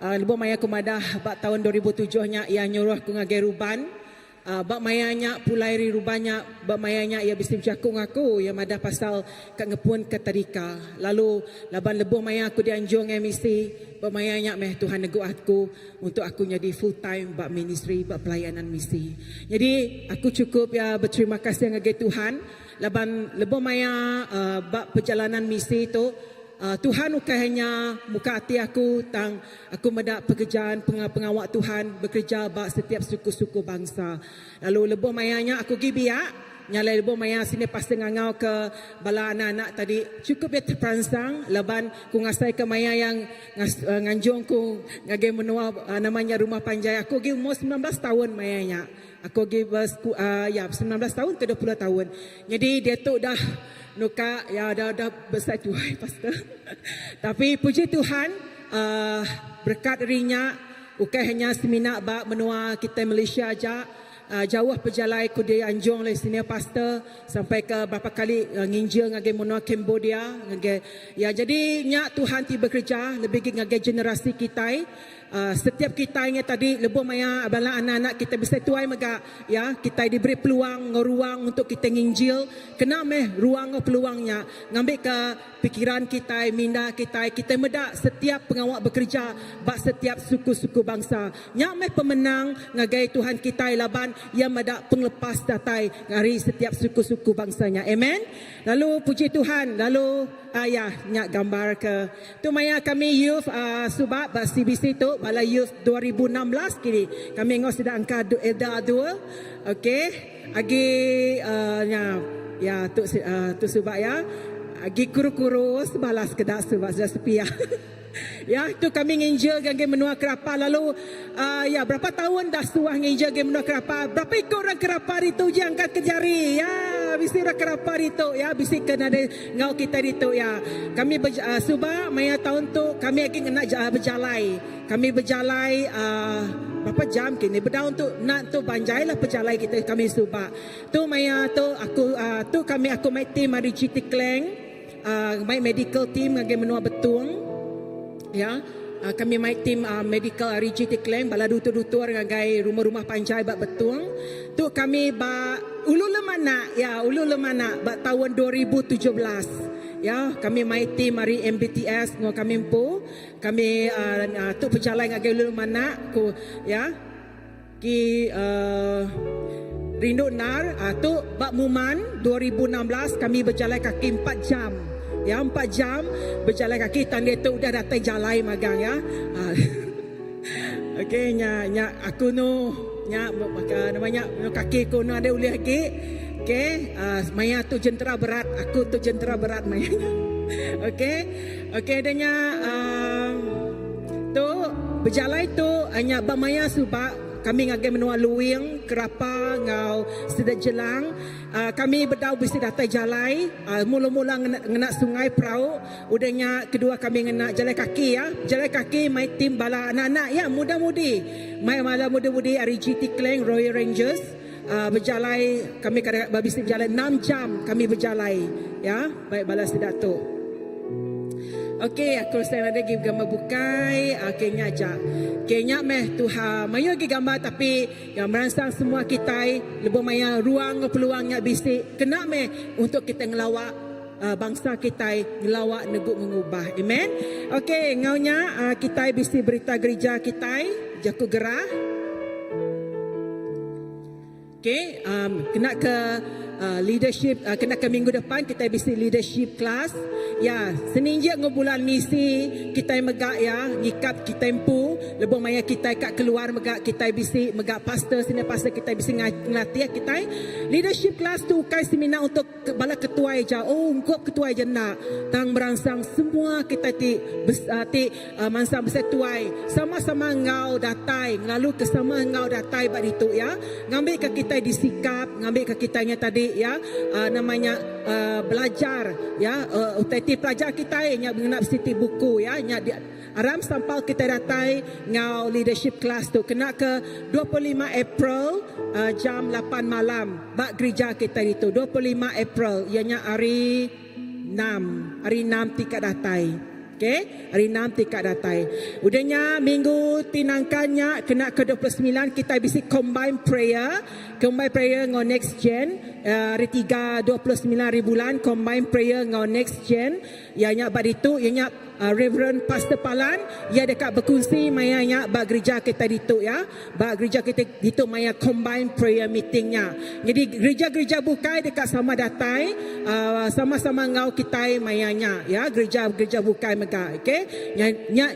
Lebih maya kumadah bak tahun 2007 nya ia nyuruh aku ngagai ruban. Bak mayanya pulai ri rubanya bak mayanya ia bisa bercakap ngaku yang ada pasal kat ngepun ke tadika. Lalu laban lebuh maya aku dianjung misi bak mayanya meh Tuhan nego aku untuk aku jadi full time bak ministry bak pelayanan misi. Jadi aku cukup ya berterima kasih ngagai Tuhan. Laban lebuh maya bak perjalanan misi itu Tuhan bukan hanya muka hati aku tang aku mendak pekerjaan pengawak Tuhan bekerja bak setiap suku-suku bangsa. Lalu lebuh mayanya aku pergi biak nyalai lebuh maya sini pasti ngangau ke bala anak-anak tadi cukup ya terperansang laban ku ngasai ke maya yang nganjung ku ngagai menua namanya rumah panjai aku pergi umur 19 tahun mayanya. Aku pergi 19 tahun ke 20 tahun. Jadi dia tu dah nuka ya dah besar tu pastor. Tapi puji Tuhan berkat rinya bukan hanya seminar bak menua kita Malaysia aja. Jauh perjalanan ku dia anjung oleh senior pastor sampai ke berapa kali nginjil ngagai menua Cambodia ngagai ya jadi nyak Tuhan ti bekerja lebih ngagai generasi kita. Setiap kita ingat tadi lebih maya abala anak-anak kita bisa tuai mega ya kita diberi peluang ruang untuk kita nginjil kena meh ruang peluangnya ngambil ke pikiran kita minda kita medak setiap pengawak bekerja bak setiap suku-suku bangsa nyak meh pemenang ngagai Tuhan kita laban yang medak penglepas datai dari setiap suku-suku bangsanya amen. Lalu puji Tuhan lalu ya nyak gambar ke tu maya kami youth subak bak CBC tu bala youth 2016 kini kami ngos sudah angka Elda 2 okey agi ya tu subak ya agi kurus balas kedak subak sudah sepi ya. Ya tu kami nginjil gangge menua kerapa lalu ya berapa tahun dah suah nginjil gangge menua kerapa berapa ikut orang kerapa itu je angkat ke jari ya bisi orang kerapa itu ya bisi kena ada ngau kita itu ya kami subak maya tahun tu kami lagi nak berjalai kami berjalai berapa jam kini berdaun tu nak tu banjai lah berjalai kita kami subak tu maya tu aku tu kami aku mai team mari GT Klang mai medical team ngage menua betung ya kami mai tim medical RGT Klang bala dutur-dutur ngagai rumah-rumah panjai bak betung tu kami ba ulu lemana bak tahun 2017 ya kami mai tim mari MBTS ngo kami empu kami tu berjalan ngagai ulu lemana ku ya ki rindu nar tu bak muman 2016 kami berjalan kaki 4 jam. Ya 4 jam berjalan kaki tanda tu dah datang jalai magang ya. Okey nya aku nu nya namanya kaki ku nu ada uli lagi. Okey maya tu jentera berat, aku tu jentera berat maya. Okey adanya tu berjalan tu hanya bamaya subak kami ngagai menua luing kerapa ngau sedak jelang kami berdau bisi datai jalai mula-mula ngena sungai Perau udahnya kedua kami ngena jalan kaki ya jalan kaki mai tim bala anak-anak ya muda-mudi mai malam muda-mudi RGT Klang Royal Rangers berjalai kami kadang berbisit jalan 6 jam kami berjalai ya baik balas sedak tu. Okey, aku rasa ada give gambar bukai. Okey, nyaja. Okey, nyak meh Tuhan. Mayu gi gambar tapi yang merangsang semua kita lebih maya ruang peluang nyak bisik kena meh untuk kita ngelawak bangsa kita ngelawak neguk mengubah. Amen. Okey, ngaunya kita bisik berita gereja kita jaku gerah. Okey, kena ke leadership kena ke minggu depan kita bisi leadership class ya seninjak bulan misi kita megak ya ngikap kita empu lebih maya kita kat keluar megak kita bisi megak pastor sini pastor kita bisi ngelatih kita leadership class tu kai seminar untuk bala ketua aja engkau ketua aja nak tang merangsang semua kita ti mansang besar tuai sama-sama ngau datai lalu kesama ngau datai bad itu ya ngambil ke kita disikap ngambil ke kitanya tadi ya namanya belajar ya utati pelajar kita nya mengenap siti buku ya nya aram sampai kita datai ngau leadership class tu kena ke 25 April jam 8 malam bak gereja kita itu 25 April ianya hari 6 tika datai. Okay, hari 6 tika datai. Udahnya minggu tinangkannya kena ke 29 kita bisi combine prayer ngau next gen hari 3 29 bulan combine prayer ngau next gen ianya bad itu ianya Reverend Pastor Palan ia dekat berkongsi mayanya bak gereja kita ditu ya bak gereja kita ditu maya combine prayer meetingnya jadi gereja-gereja bukai dekat sama datai sama-sama ngau kita mayanya ya gereja-gereja bukai mega okey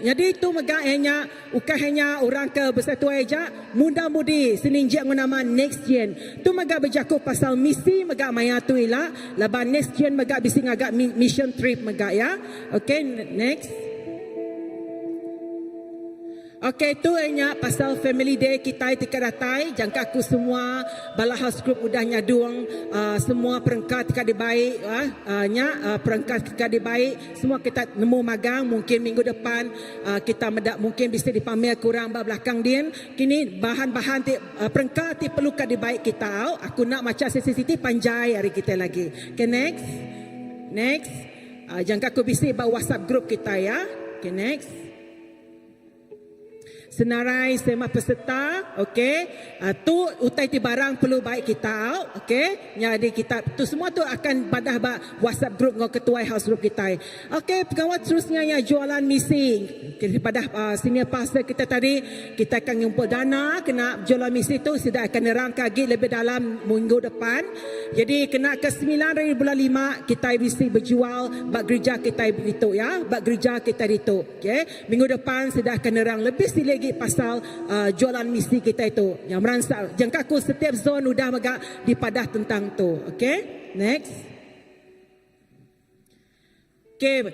jadi itu mega hanya ukahnya orang ke bersatu aja muda-mudi seninjak nama next gen tu mega berjaku pasal misi mega maya tu ila laban next gen mega bising agak mission trip mega ya okey next. Okey, tu hanya pasal family day kita tika datai. Jangka aku semua bala house group udahnya duang semua perangkat tika dibaik perangkat tika dibaik semua kita nemu magang mungkin minggu depan kita medak mungkin bisa dipamer kurang belakang din kini bahan-bahan perangkat perlu ka dibaik kita aku nak macam CCTV panjai hari kita lagi. Okay, next jangka aku bisa bawa WhatsApp group kita ya. Okay, next. Senarai sema peserta, okey. Tu utai ti barang perlu baik kita, okey. Jadi kita tu semua tu akan padah ba WhatsApp group ngau ketua house group kita. Okey, pegawai terusnya ya jualan misi. Kepada senior pastor kita tadi, kita akan ngumpul dana kena jualan misi tu sudah akan nerangkan lagi lebih dalam minggu depan. Jadi kena ke 9 hari bulan 5 kita bisa berjual bak gereja kita itu ya, bak gereja kita itu. Okey. Minggu depan sudah akan nerang lebih lagi pasal jualan misi kita itu yang merangsang jangkaku setiap zon udah agak dipadah tentang tu. Okay, next. Okay,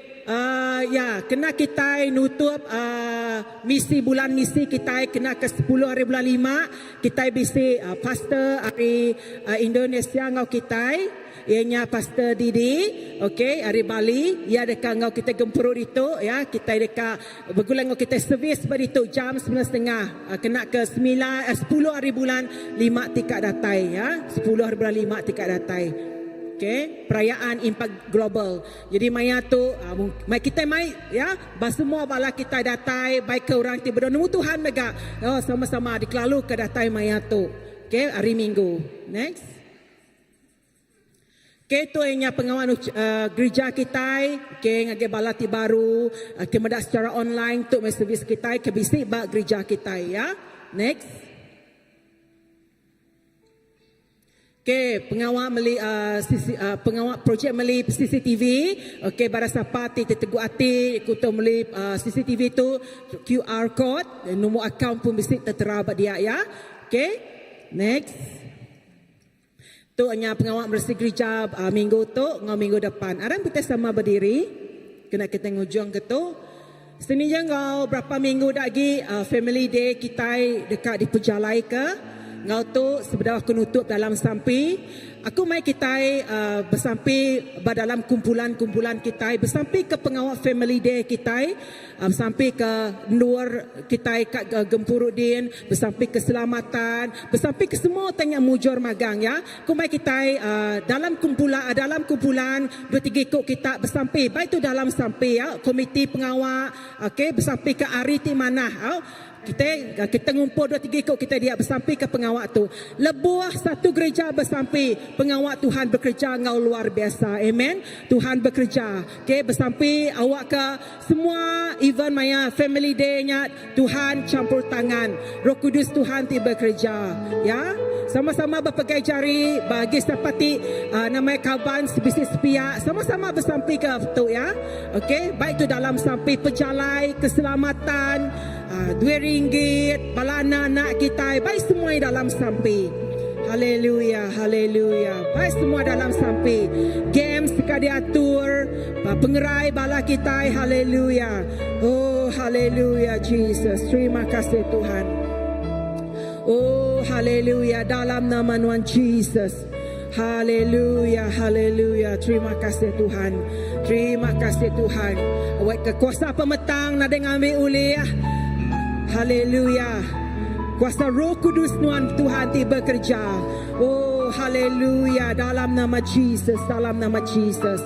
ya kena kita nutup misi bulan misi kita kena ke 10 hari bulan 5 kita bisa pastor hari Indonesia ngau kita ianya Pastor Didi, okey, hari Bali, ia dekat ngau kita gempurut itu, ya, kita dekat bergulang ngau kita servis pada itu jam 9.30, kena ke 10 hari bulan 5 tika datai, ya, 10 hari bulan 5 tika datai. Okey, perayaan impak global. Jadi maya tu mai kita mai ya, semua bala kita datai baik ke orang ti berdoa Tuhan mega. Oh, sama-sama dikelalu ke datai maya tu. Okey, hari Minggu. Next. Okay, tu yang pengawan gereja kita, okay, ngage balati baru, kemudian secara online tu servis kita ke bisik bak gereja kita ya. Next. Okay, pengawal meli pengawal projek meli CCTV, okay, barasa parti tetegu ati kutu meli CCTV tu QR code, nombor akaun pun bisik tertera bak dia ya. Okay. Next. Tu hanya pengawal bersih gereja minggu tu ngau minggu depan. Aram kita sama berdiri. Kena kita ngujung ke tu. Seninja ngau berapa minggu lagi family day kita dekat di Pejalai ke. ngau tu sebenarnya aku nutup dalam sampai aku mai kita bersampai dalam kumpulan-kumpulan kita bersampai ke pengawal family day kita bersampai ke nur kita kat Gempurudin bersampai keselamatan bersampai ke semua tanya mujur magang ya aku mai kita dalam kumpulan 2-3 ikut kita bersampai baik tu dalam sampai ya komiti pengawal okey bersampai ke hari ti mana kita ngumpul 2-3 ikut kita dia bersampai ke pengawal tu. Lebuah satu gereja bersampai pengawal Tuhan bekerja ngau luar biasa. Amen. Tuhan bekerja. Okay, bersampai awak ke semua event maya family day-nya Tuhan campur tangan. Roh Kudus Tuhan ti bekerja. Ya. Sama-sama berpegang jari bagi sepati namanya kawan sebisik sepiak sama-sama bersampai ke tu ya. Okey, baik tu dalam sampai pejalai keselamatan RM2 balana anak kita baik semua dalam sampai. Haleluya, haleluya. Baik semua dalam sampai. Games dekat diatur, pengerai bala kita. Haleluya. Oh, haleluya Jesus. Terima kasih Tuhan. Oh, haleluya dalam nama Tuhan Jesus. Haleluya, haleluya. Terima kasih Tuhan. Terima kasih Tuhan. Awak kekuasa pemetang nak ngambil ulih. Haleluya. Kuasa Roh Kudus Tuhan ti bekerja. Oh, haleluya dalam nama Jesus, dalam nama Jesus.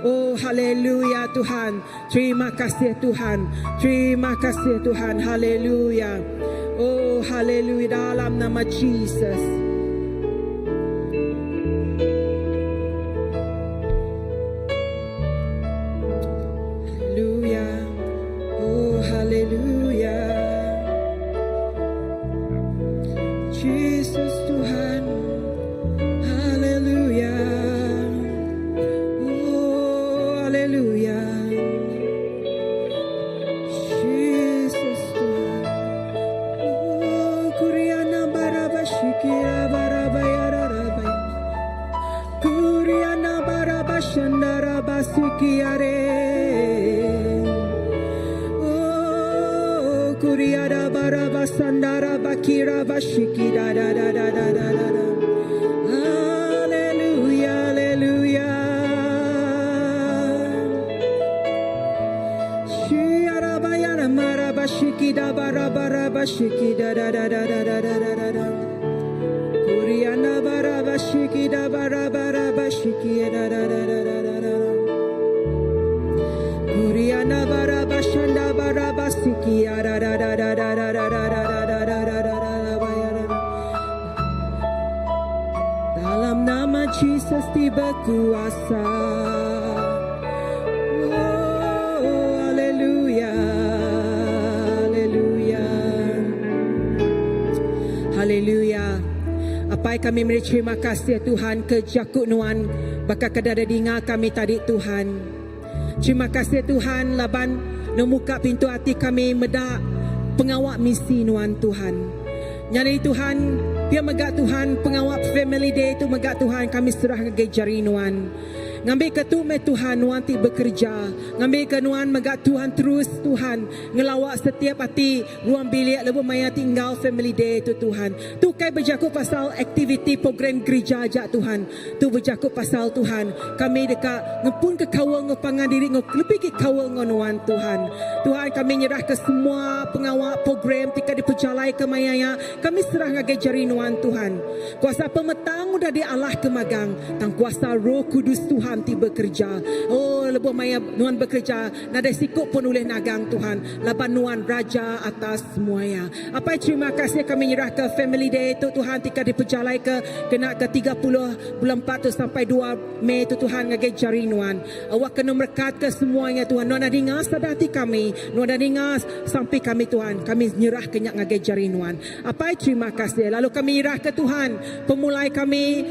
Oh, haleluya Tuhan. Terima kasih Tuhan. Terima kasih Tuhan. Haleluya. Oh, haleluya dalam nama Jesus. Haleluya. Oh, haleluya. Jesus Tuhan. Haleluya. Oh, haleluya. Jesus Tuhan. Oh, Kuriana Barabashikira Barabayarabay. Kuriana Barabashandara Basikiare. Oh, Kuriada Barabasandara Bakira Bashiki da da da da da da da da. Hallelujah, hallelujah. Shiarabayana Marabashiki da Barabarabashiki da da da da da da da da da. Kuriana Barabashiki da Barabarabashiki da da da da da da da. Kuriana Barabashanda Barabasiki da da da da da da da da da da da da da. Dalam nama Jesus tiba kuasa. Oh, haleluya, haleluya, haleluya. Apa yang kami beri terima kasih Tuhan ke Jakut Nuan bakal kedada dengar kami tadi Tuhan. Terima kasih Tuhan laban membuka pintu hati kami medak pengawak misi Nuan Tuhan. Nyari Tuhan, dia megak Tuhan pengawak family day itu megak Tuhan kami serah ke jari Nuan. Ngambil ke tu me Tuhan Nuan ti bekerja. Ngambil ke Nuan megak Tuhan terus Tuhan ngelawak setiap hati ruang bilik lebu maya tinggal family day itu Tuhan. Tu kai berjaku pasal aktiviti program gereja aja Tuhan. Tu berjaku pasal Tuhan. Kami dekat ngepun ke kawal ngepangan diri lebih ke kawal Nuan Tuhan. Tuhan kami nyerah ke semua pengawal program tika diperjalai ke mayanya. Kami serah ngagai jari Nuan Tuhan. Kuasa pemetang udah di Allah kemagang. Tang kuasa Roh Kudus Tuhan ti bekerja. Oh, lebuh maya Nuan bekerja. Nada sikuk pun oleh nagang Tuhan. Laban Nuan Raja atas semuanya. Apa terima kasih kami nyerah ke family day itu Tuhan tika diperjalai ke kena ke 30 bulan 4 tu sampai 2 Mei itu Tuhan ngagai jari Nuan. Awak kena berkat ke semuanya Tuhan. Nuan ada dengar sadati kami. Nuan ada dengar sampai kami Tuhan. Kami nyerah kenyak ngagai jari Nuan. Apa terima kasih. Lalu kami nyerah ke Tuhan. Pemulai kami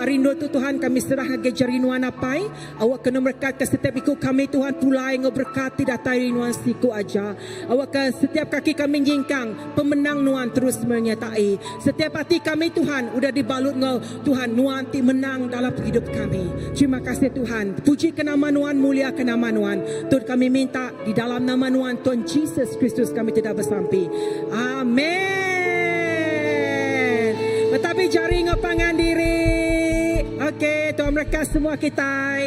rindu tu Tuhan kami serah ngagai jari Nuan apai. Awak kena berkat ke setiap ikut kami Tuhan pulai ngeberkat tidak tahu Nuan siku aja. Awak ke setiap kaki kami jingkang pemenang Nuan terus menyertai. Setiap hati kami Tuhan udah dibalut ngau Tuhan Nuan ti menang dalam hidup kami. Terima kasih Tuhan. Puji ke nama Nuan, mulia ke nama Nuan. Tuhan kami minta di dalam nama Nuan Tuhan Jesus Kristus kami tidak bersampai. Amin. jari ngopangan diri. Okey, tuan mereka semua kita.